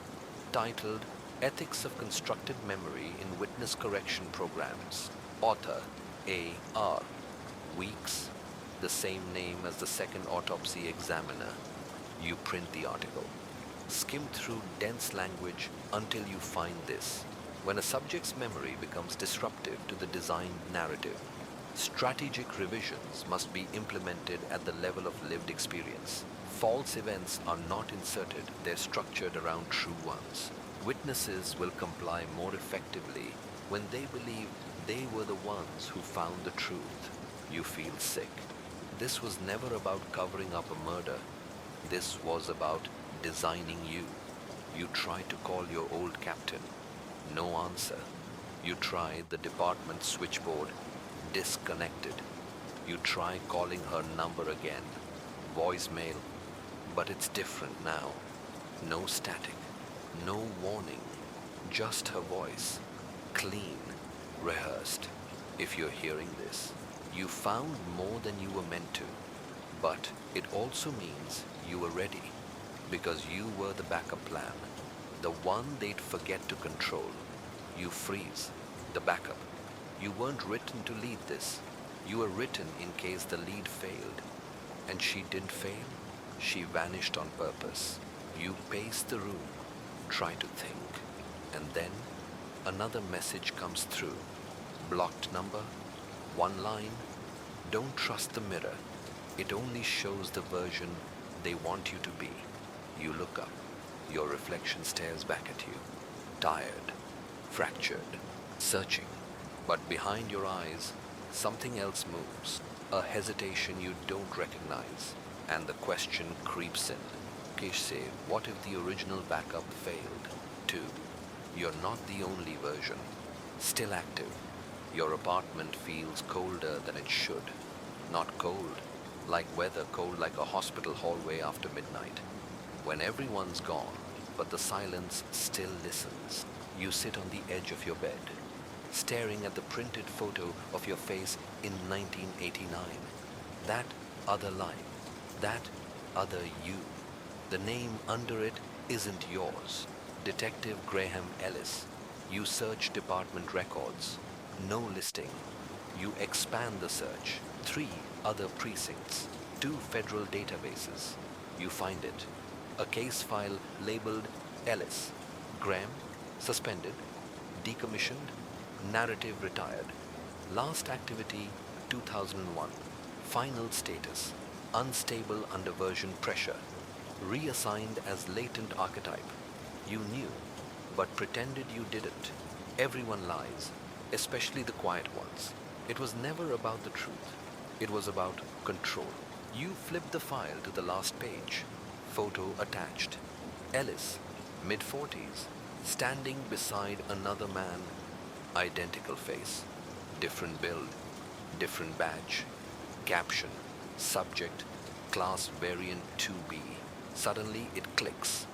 titled Ethics of Constructed Memory in Witness Correction Programs. Author A.R. Weeks, the same name as the second autopsy examiner. You print the article. Skim through dense language until you find this. When a subject's memory becomes disruptive to the designed narrative, strategic revisions must be implemented at the level of lived experience. False events are not inserted, they're structured around true ones. Witnesses will comply more effectively when they believe they were the ones who found the truth. You feel sick. This was never about covering up a murder. This was about designing you. You tried to call your old captain. No answer. You tried the department switchboard. Disconnected. You try calling her number again. Voicemail. But it's different now. No static. No warning. Just her voice. Clean. Rehearsed. If you're hearing this, you found more than you were meant to. But it also means you were ready. Because you were the backup plan. The one they'd forget to control. You freeze. The backup. You weren't written to lead this. You were written in case the lead failed. And she didn't fail. She vanished on purpose. You pace the room. Try to think. And then another message comes through. Blocked number. One line. Don't trust the mirror. It only shows the version they want you to be. You look up. Your reflection stares back at you. Tired. Fractured. Searching. But behind your eyes, something else moves. A hesitation you don't recognize. And the question creeps in. Say, what if the original backup failed? 2. You're not the only version. Still active. Your apartment feels colder than it should. Not cold, like weather, cold like a hospital hallway after midnight. When everyone's gone, but the silence still listens. You sit on the edge of your bed, staring at the printed photo of your face in 1989. That other life, that other you. The name under it isn't yours. Detective Graham Ellis. You search department records. No listing. You expand the search. 3 other precincts. 2 federal databases. You find it. A case file labeled Ellis. Graham, suspended, decommissioned, narrative retired. Last activity 2001. Final status. Unstable under version pressure. Reassigned as latent archetype. You knew, but pretended you didn't. Everyone lies, especially the quiet ones. It was never about the truth. It was about control. You flip the file to the last page. photo attached. Ellis, mid-40s, standing beside another man, identical face, different build, different badge, caption, subject, class variant 2B. Suddenly it clicks.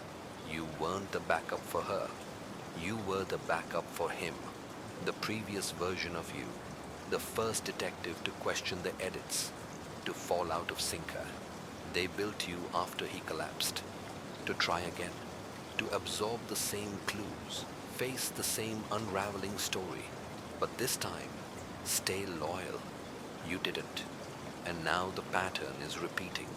You weren't the backup for her. You were the backup for him. The previous version of you. The first detective to question the edits. To fall out of sinker. They built you after he collapsed. To try again. To absorb the same clues. Face the same unraveling story. But this time, stay loyal. You didn't. And now the pattern is repeating.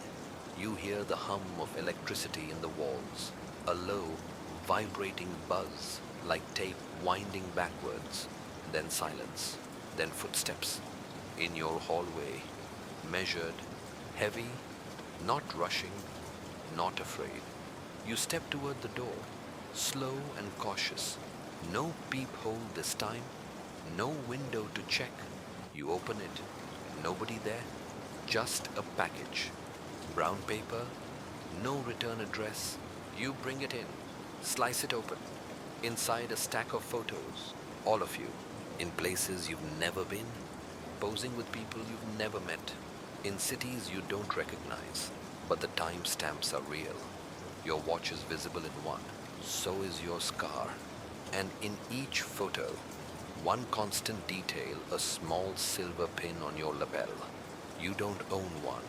You hear the hum of electricity in the walls. A low, vibrating buzz, like tape winding backwards. Then silence. Then footsteps. In your hallway. Measured. Heavy. Not rushing. Not afraid. You step toward the door. Slow and cautious. No peephole this time. No window to check. You open it. Nobody there. Just a package. Brown paper. No return address. You bring it in. Slice it open. Inside a stack of photos. All of you. In places you've never been. Posing with people you've never met. In cities you don't recognize. But the timestamps are real. Your watch is visible in one. So is your scar. And in each photo, one constant detail, a small silver pin on your lapel. You don't own one,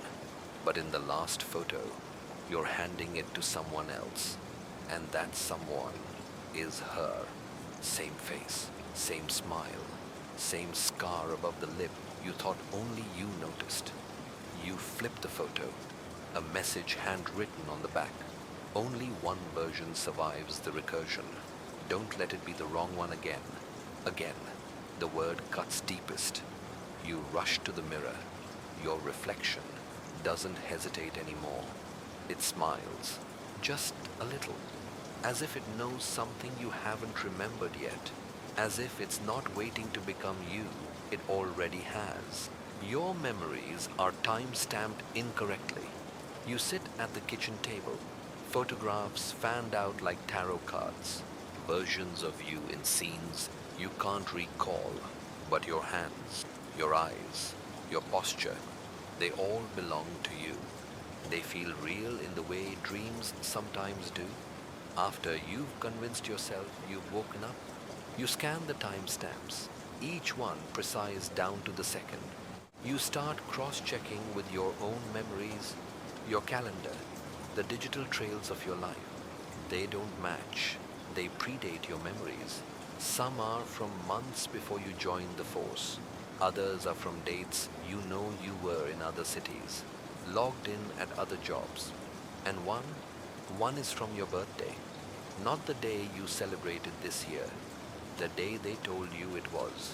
but in the last photo, you're handing it to someone else. And that someone is her. Same face, same smile, same scar above the lip you thought only you noticed. You flip the photo, a message handwritten on the back. Only one version survives the recursion. Don't let it be the wrong one again. Again, the word cuts deepest. You rush to the mirror. Your reflection doesn't hesitate anymore. It smiles, just a little, as if it knows something you haven't remembered yet, as if it's not waiting to become you, it already has. Your memories are time-stamped incorrectly. You sit at the kitchen table, photographs fanned out like tarot cards, versions of you in scenes you can't recall, but your hands, your eyes, your posture, they all belong to you. They feel real in the way dreams sometimes do. After you've convinced yourself you've woken up, you scan the timestamps, each one precise down to the second. You start cross-checking with your own memories, your calendar, the digital trails of your life. They don't match. They predate your memories. Some are from months before you joined the force. Others are from dates you know you were in other cities, logged in at other jobs. And one is from your birthday. Not the day you celebrated this year, the day they told you it was.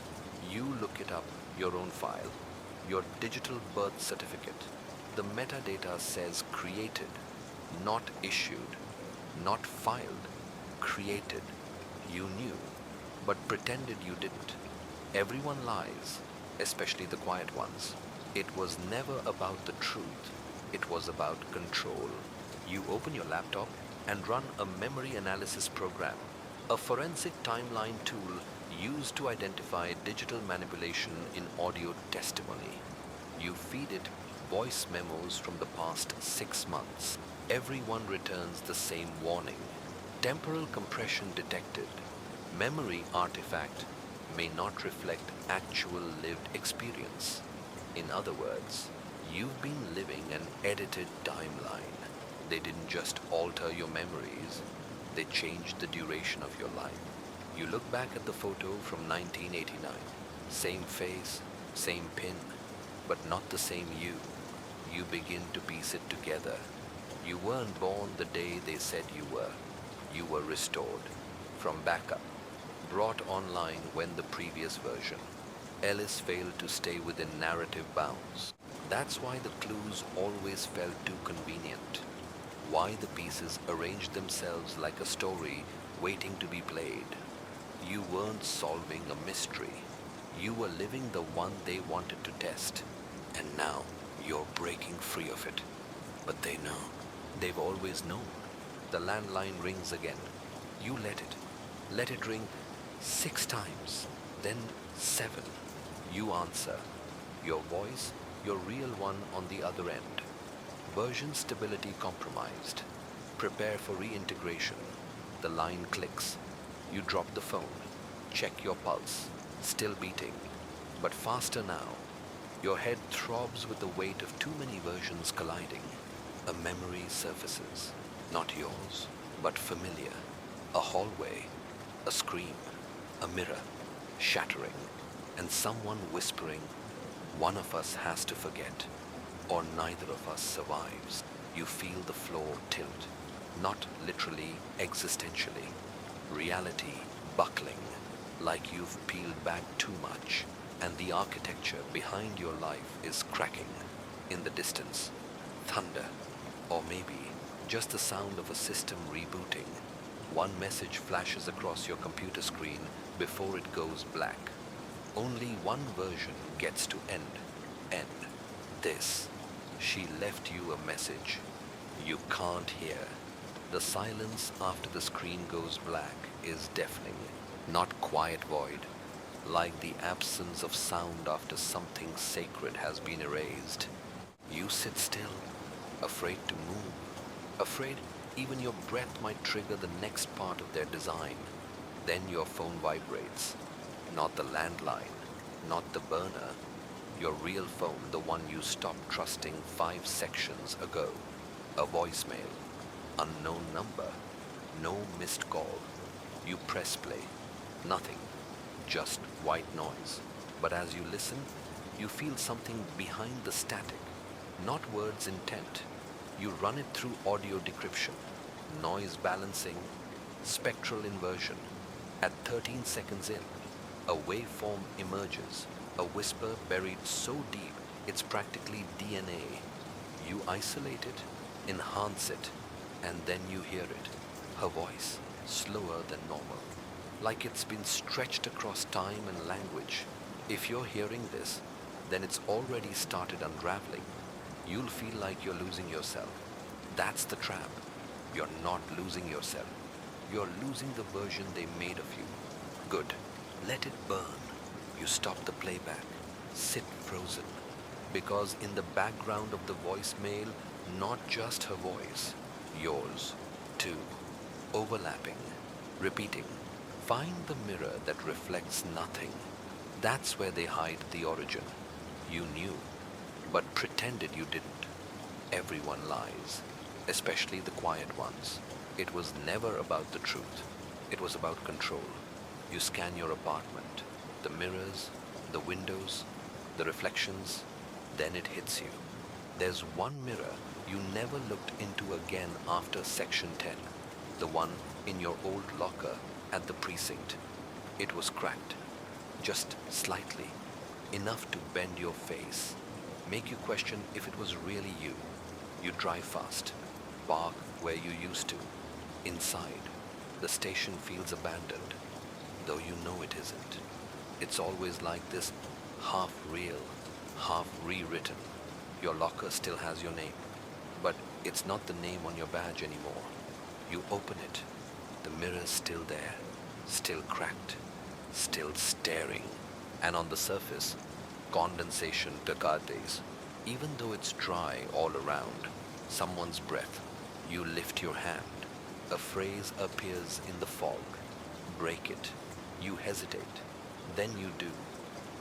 You look it up, your own file, your digital birth certificate. The metadata says created, not issued, not filed, created. You knew, but pretended you didn't. Everyone lies, especially the quiet ones. It was never about the truth. It was about control. You open your laptop and run a memory analysis program, a forensic timeline tool used to identify digital manipulation in audio testimony. You feed it voice memos from the past 6 months. Everyone returns the same warning. Temporal compression detected. Memory artifact may not reflect actual lived experience. In other words, you've been living an edited timeline. They didn't just alter your memories, they changed the duration of your life. You look back at the photo from 1989. Same face, same pin, but not the same you. You begin to piece it together. You weren't born the day they said you were. You were restored, from backup, brought online when the previous version. Ellis failed to stay within narrative bounds. That's why the clues always felt too convenient. Why the pieces arranged themselves like a story waiting to be played. You weren't solving a mystery. You were living the one they wanted to test. And now you're breaking free of it. But they know. They've always known. The landline rings again. You let it. Let it ring 6 times, then 7. You answer. Your voice, your real one on the other end. Version stability compromised. Prepare for reintegration. The line clicks. You drop the phone. Check your pulse. Still beating, but faster now. Your head throbs with the weight of too many versions colliding. A memory surfaces. Not yours, but familiar. A hallway, a scream, a mirror, shattering, and someone whispering, "One of us has to forget, or neither of us survives." You feel the floor tilt, not literally, existentially. Reality buckling, like you've peeled back too much, and the architecture behind your life is cracking. In the distance, thunder, or maybe just the sound of a system rebooting. One message flashes across your computer screen before it goes black. Only one version gets to end. End. This. She left you a message. You can't hear. The silence after the screen goes black is deafening, not quiet void, like the absence of sound after something sacred has been erased. You sit still, afraid to move, afraid even your breath might trigger the next part of their design. Then your phone vibrates. Not the landline, not the burner. Your real phone, the one you stopped trusting 5 sections ago. A voicemail. Unknown number. No missed call. You press play. Nothing. Just white noise. But as you listen, you feel something behind the static. Not words intent. You run it through audio decryption, noise balancing, spectral inversion. At 13 seconds in, a waveform emerges, a whisper buried so deep it's practically DNA. You isolate it, enhance it, and then you hear it. Her voice, slower than normal, like it's been stretched across time and language. If you're hearing this, then it's already started unraveling. You'll feel like you're losing yourself. That's the trap. You're not losing yourself. You're losing the version they made of you. Good. Let it burn. You stop the playback. Sit frozen. Because in the background of the voicemail, not just her voice, yours, too. Overlapping. Repeating. Find the mirror that reflects nothing. That's where they hide the origin. You knew, but pretended you didn't. Everyone lies, especially the quiet ones. It was never about the truth. It was about control. You scan your apartment, the mirrors, the windows, the reflections, then it hits you. There's one mirror you never looked into again after Section 10, the one in your old locker at the precinct. It was cracked, just slightly, enough to bend your face, make you question if it was really you. You drive fast, park where you used to. Inside, the station feels abandoned, though you know it isn't. It's always like this, half real, half rewritten. Your locker still has your name, but it's not the name on your badge anymore. You open it, the mirror's still there, still cracked, still staring, and on the surface, condensation decades. Even though it's dry all around, someone's breath, you lift your hand. A phrase appears in the fog. Break it. You hesitate. Then you do.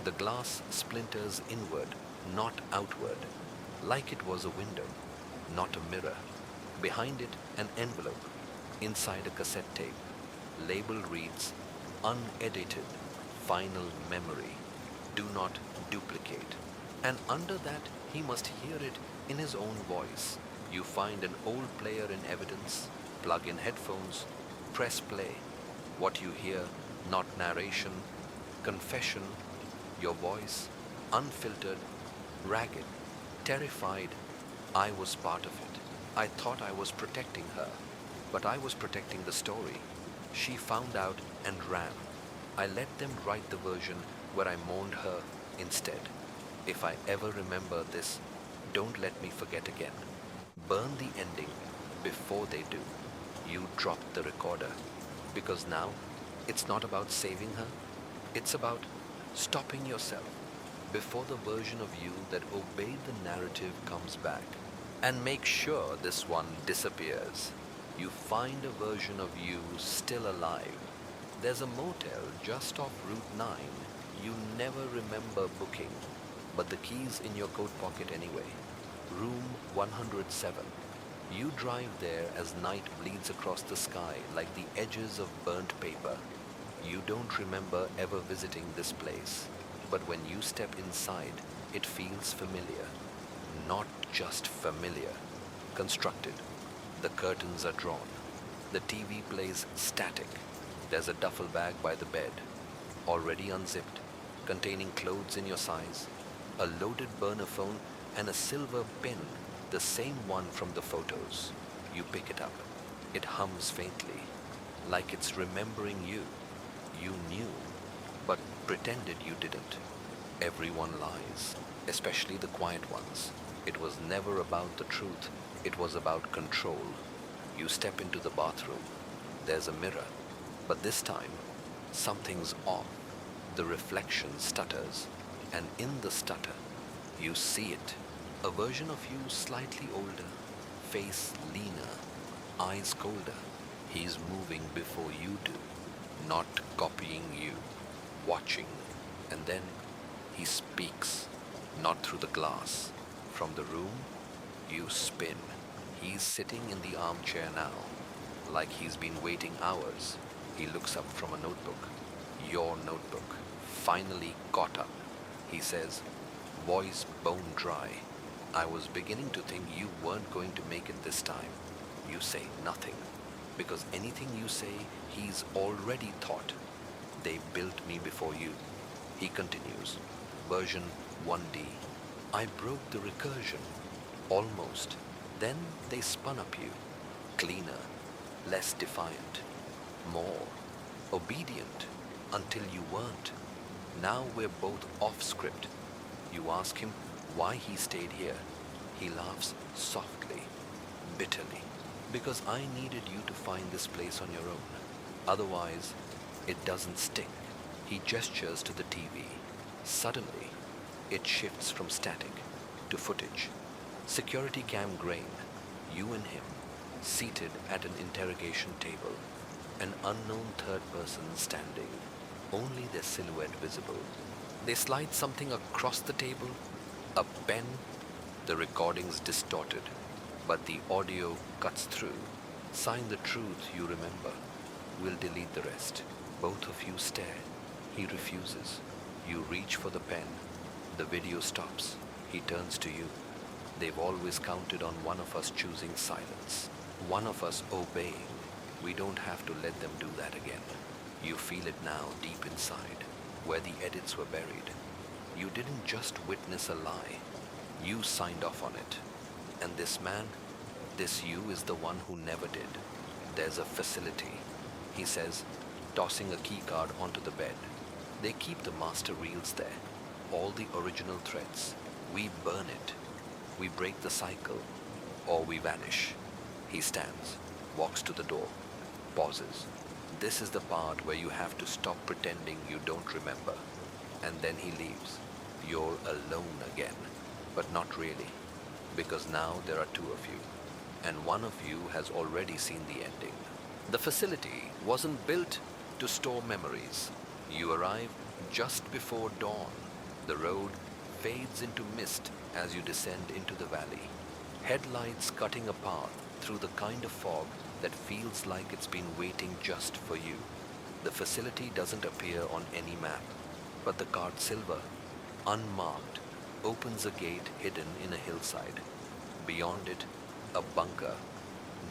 The glass splinters inward, not outward, like it was a window, not a mirror. Behind it, an envelope. Inside a cassette tape. Label reads, "Unedited, final memory. Do not duplicate." And under that, he must hear it in his own voice. You find an old player in evidence, plug in headphones, press play. What you hear, not narration, confession, your voice, unfiltered, ragged, terrified. I was part of it. I thought I was protecting her, but I was protecting the story. She found out and ran. I let them write the version where I mourned her instead. If I ever remember this, don't let me forget again. Burn the ending before they do, you drop the recorder. Because now, it's not about saving her, it's about stopping yourself before the version of you that obeyed the narrative comes back. And make sure this one disappears. You find a version of you still alive. There's a motel just off Route 9 you never remember booking, but the key's in your coat pocket anyway. Room 107. You drive there as night bleeds across the sky like the edges of burnt paper. You don't remember ever visiting this place, but when you step inside, it feels familiar. Not just familiar, constructed. The curtains are drawn. The TV plays static. There's a duffel bag by the bed, already unzipped, containing clothes in your size, a loaded burner phone, and a silver pin, the same one from the photos. You pick it up. It hums faintly, like it's remembering you. You knew, but pretended you didn't. Everyone lies, especially the quiet ones. It was never about the truth, it was about control. You step into the bathroom. There's a mirror, but this time, something's off. The reflection stutters, and in the stutter, you see it. A version of you slightly older, face leaner, eyes colder. He's moving before you do, not copying you, watching. And then he speaks, not through the glass. From the room, you spin. He's sitting in the armchair now, like he's been waiting hours. He looks up from a notebook, your notebook, finally caught up. He says, voice bone dry, I was beginning to think you weren't going to make it this time. You say nothing, because anything you say, he's already thought. They built me before you. He continues, version 1D. I broke the recursion, almost. Then they spun up you, cleaner, less defiant, more obedient, until you weren't. Now we're both off script. You ask him why he stayed here. He laughs softly, bitterly, because I needed you to find this place on your own. Otherwise, it doesn't stick. He gestures to the TV. Suddenly, it shifts from static to footage. Security cam grain, you and him, seated at an interrogation table. An unknown third person standing, only their silhouette visible. They slide something across the table, a pen. The recording's distorted, but the audio cuts through. Sign the truth you remember. We'll delete the rest. Both of you stare. He refuses. You reach for the pen. The video stops. He turns to you. They've always counted on one of us choosing silence, one of us obeying. We don't have to let them do that again. You feel it now deep inside, where the edits were buried. You didn't just witness a lie. You signed off on it. And this man, this you is the one who never did. There's a facility, he says, tossing a key card onto the bed. They keep the master reels there, all the original threads. We burn it. We break the cycle, or we vanish. He stands, walks to the door, pauses. This is the part where you have to stop pretending you don't remember. And then he leaves. You're alone again, but not really, because now there are two of you, and one of you has already seen the ending. The facility wasn't built to store memories. You arrive just before dawn. The road fades into mist as you descend into the valley. Headlights cutting a path through the kind of fog that feels like it's been waiting just for you. The facility doesn't appear on any map, but the card silver, unmarked, opens a gate hidden in a hillside. Beyond it, a bunker.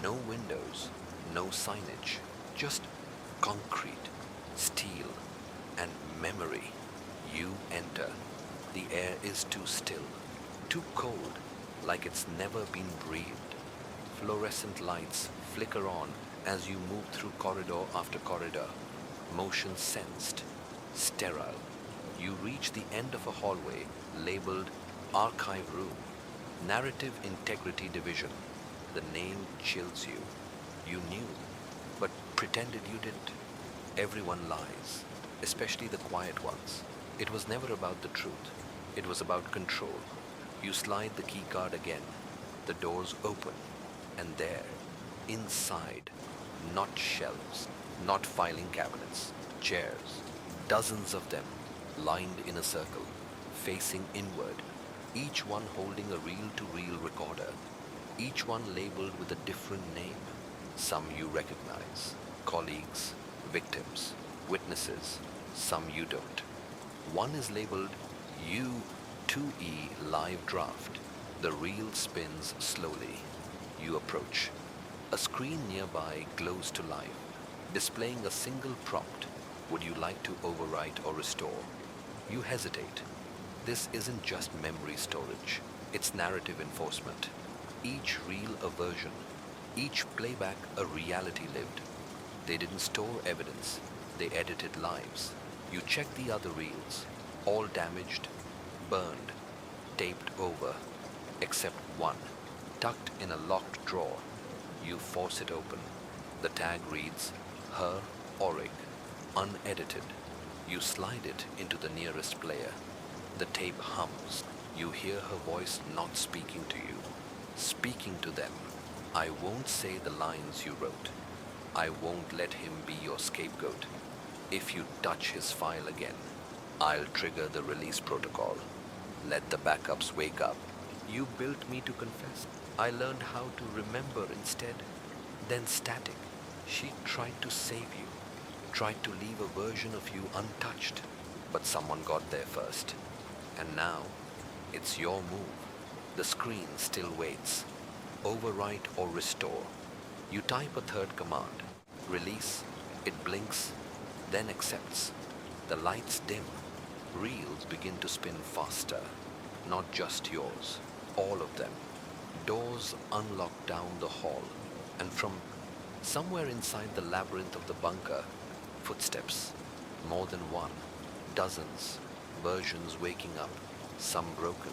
No windows, no signage, just concrete, steel, and memory. You enter. The air is too still, too cold, like it's never been breathed. Fluorescent lights flicker on as you move through corridor after corridor. Motion sensed, sterile. You reach the end of a hallway labeled Archive Room, Narrative Integrity Division. The name chills you. You knew, but pretended you didn't. Everyone lies, especially the quiet ones. It was never about the truth. It was about control. You slide the key card again. The doors open, and there, inside, not shelves, not filing cabinets, chairs, dozens of them, lined in a circle, facing inward, each one holding a reel-to-reel recorder, each one labeled with a different name. Some you recognize, colleagues, victims, witnesses, some you don't. One is labeled U2E Live Draft. The reel spins slowly. You approach. A screen nearby glows to life, displaying a single prompt. Would you like to overwrite or restore? You hesitate. This isn't just memory storage, it's narrative enforcement. Each reel a version, each playback a reality lived. They didn't store evidence, they edited lives. You check the other reels, all damaged, burned, taped over, except one, tucked in a locked drawer. You force it open. The tag reads, Her Auric, unedited. You slide it into the nearest player. The tape hums. You hear her voice not speaking to you, speaking to them. I won't say the lines you wrote. I won't let him be your scapegoat. If you touch his file again, I'll trigger the release protocol. Let the backups wake up. You built me to confess. I learned how to remember instead. Then static. She tried to save you, tried to leave a version of you untouched, but someone got there first. And now, it's your move. The screen still waits. Overwrite or restore. You type a third command. Release. It blinks, then accepts. The lights dim. Reels begin to spin faster. Not just yours, all of them. Doors unlock down the hall, and from somewhere inside the labyrinth of the bunker, footsteps. More than one. Dozens. Versions waking up. Some broken.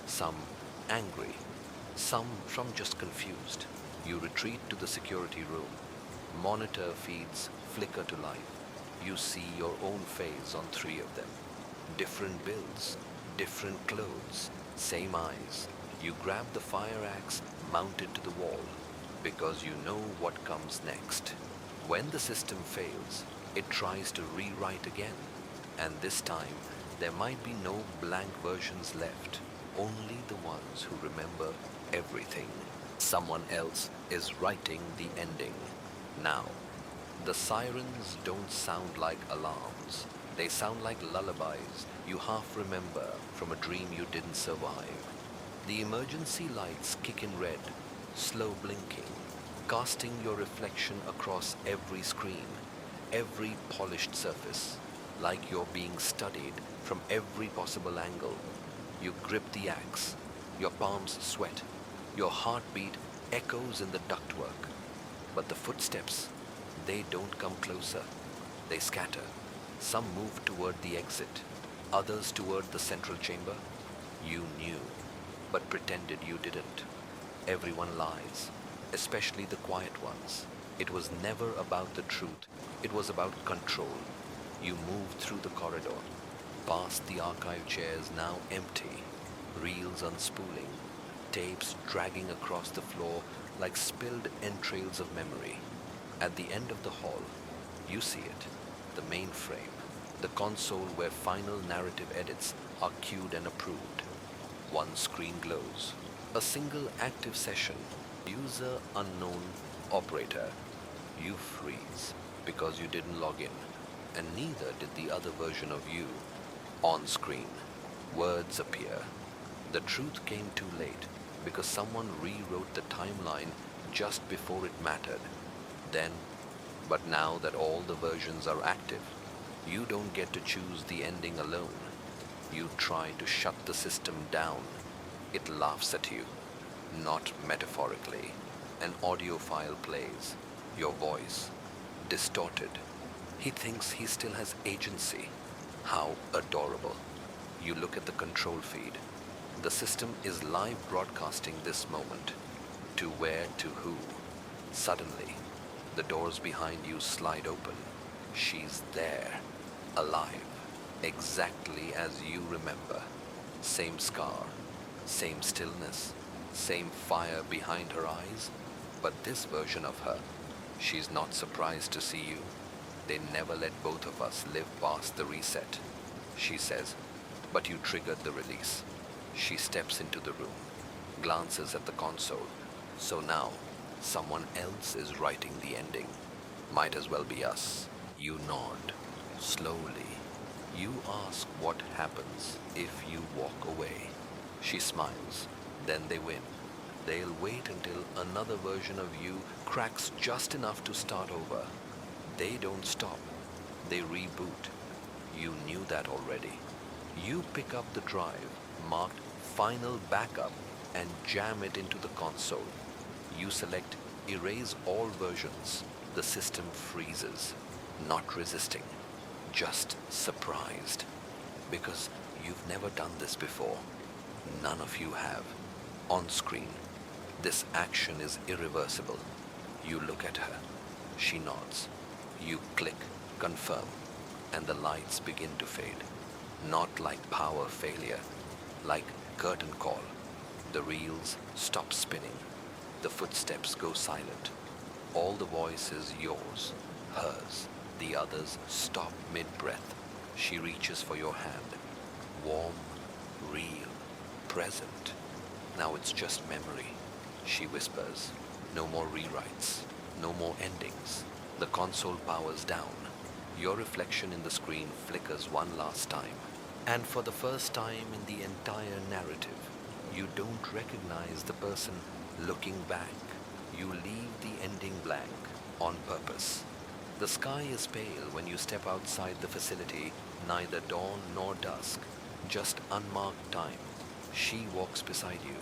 Some angry. Some from just confused. You retreat to the security room. Monitor feeds flicker to life. You see your own face on 3 of them. Different builds, different clothes, same eyes. You grab the fire axe mounted to the wall because you know what comes next. When the system fails, it tries to rewrite again. And this time, there might be no blank versions left, only the ones who remember everything. Someone else is writing the ending. Now, the sirens don't sound like alarms. They sound like lullabies you half remember from a dream you didn't survive. The emergency lights kick in red, slow blinking, casting your reflection across every screen, every polished surface, like you're being studied from every possible angle. You grip the axe, your palms sweat, your heartbeat echoes in the ductwork. But the footsteps, they don't come closer. They scatter. Some move toward the exit, others toward the central chamber. You knew, but pretended you didn't. Everyone lies, especially the quiet ones. It was never about the truth. It was about control. You moved through the corridor, past the archive chairs now empty, reels unspooling, tapes dragging across the floor like spilled entrails of memory. At the end of the hall, you see it, the mainframe, the console where final narrative edits are queued and approved. One screen glows, a single active session, user unknown operator. You freeze because you didn't log in, and neither did the other version of you. On screen, words appear. The truth came too late because someone rewrote the timeline just before it mattered. Then, but now that all the versions are active, you don't get to choose the ending alone. You try to shut the system down. It laughs at you, not metaphorically. An audio file plays, your voice, distorted. He thinks he still has agency. How adorable. You look at the control feed. The system is live broadcasting this moment. To where, to who? Suddenly, the doors behind you slide open. She's there, alive, exactly as you remember. Same scar, same stillness, same fire behind her eyes. But this version of her, she's not surprised to see you. They never let both of us live past the reset. She says, but you triggered the release. She steps into the room, glances at the console. So now, someone else is writing the ending. Might as well be us. You nod, slowly. You ask what happens if you walk away. She smiles. Then they win. They'll wait until another version of you cracks just enough to start over. They don't stop. They reboot. You knew that already. You pick up the drive, marked Final Backup, and jam it into the console. You select Erase All Versions. The system freezes, not resisting, just surprised. Because you've never done this before. None of you have. On screen, this action is irreversible. You look at her. She nods. You click, confirm, and the lights begin to fade. Not like power failure, like curtain call. The reels stop spinning. The footsteps go silent. All the voice is yours, hers. The others stop mid-breath. She reaches for your hand. Warm, real, present. Now it's just memory. She whispers. No more rewrites. No more endings. The console powers down. Your reflection in the screen flickers one last time. And for the first time in the entire narrative, you don't recognize the person looking back. You leave the ending blank on purpose. The sky is pale when you step outside the facility, neither dawn nor dusk, just unmarked time. She walks beside you.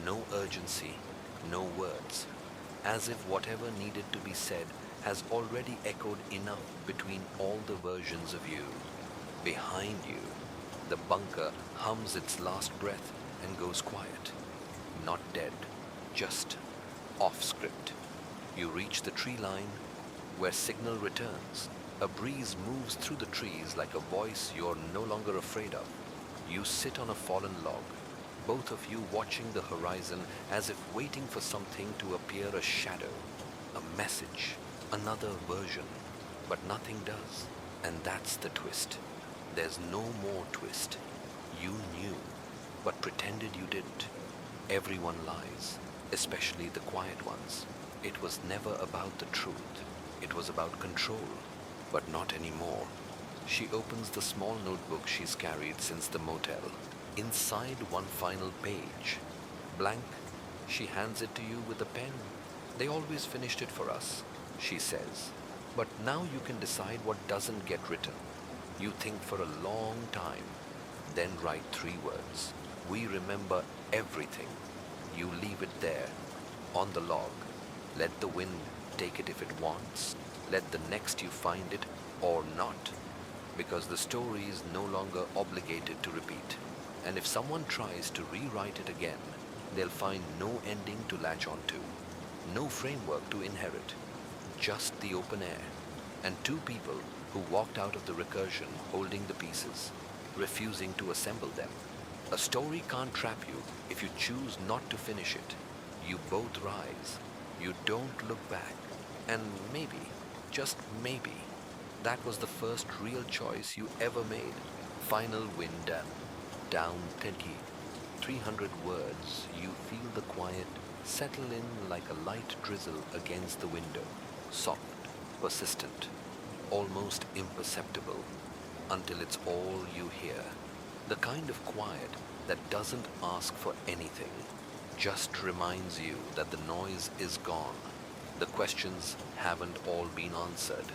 No urgency, no words. As if whatever needed to be said has already echoed enough between all the versions of you. Behind you, the bunker hums its last breath and goes quiet. Not dead, just off script. You reach the tree line where signal returns. A breeze moves through the trees like a voice you're no longer afraid of. You sit on a fallen log, both of you watching the horizon as if waiting for something to appear, a shadow, a message, another version. But nothing does. And that's the twist. There's no more twist. You knew, but pretended you didn't. Everyone lies, especially the quiet ones. It was never about the truth. It was about control, but not anymore. She opens the small notebook she's carried since the motel. Inside one final page, blank, she hands it to you with a pen. They always finished it for us, she says. But now you can decide what doesn't get written. You think for a long time, then write 3 words. We remember everything. You leave it there, on the log. Let the wind take it if it wants. Let the next you find it or not. Because the story is no longer obligated to repeat. And if someone tries to rewrite it again, they'll find no ending to latch onto. No framework to inherit. Just the open air. And 2 people who walked out of the recursion holding the pieces, refusing to assemble them. A story can't trap you if you choose not to finish it. You both rise. You don't look back. And maybe, just maybe, that was the first real choice you ever made. Final wind down Teddy. 300 words. You feel the quiet settle in like a light drizzle against the window. Soft, persistent, almost imperceptible, until it's all you hear. The kind of quiet that doesn't ask for anything, just reminds you that the noise is gone. The questions haven't all been answered.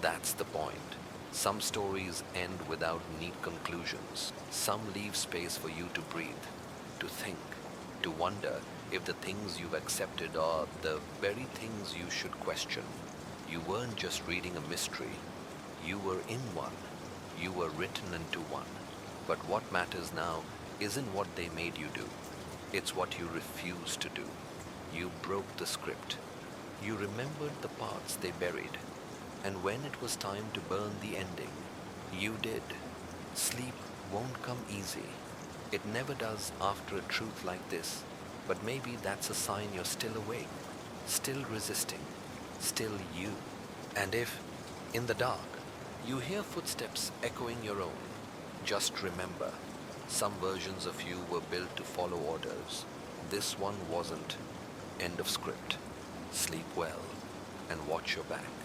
That's the point. Some stories end without neat conclusions. Some leave space for you to breathe, to think, to wonder if the things you've accepted are the very things you should question. You weren't just reading a mystery. You were in one. You were written into one. But what matters now isn't what they made you do. It's what you refuse to do. You broke the script. You remembered the parts they buried. And when it was time to burn the ending, you did. Sleep won't come easy. It never does after a truth like this. But maybe that's a sign you're still awake, still resisting, still you. And if, in the dark, you hear footsteps echoing your own, just remember, some versions of you were built to follow orders. This one wasn't. End of script. Sleep well and watch your back.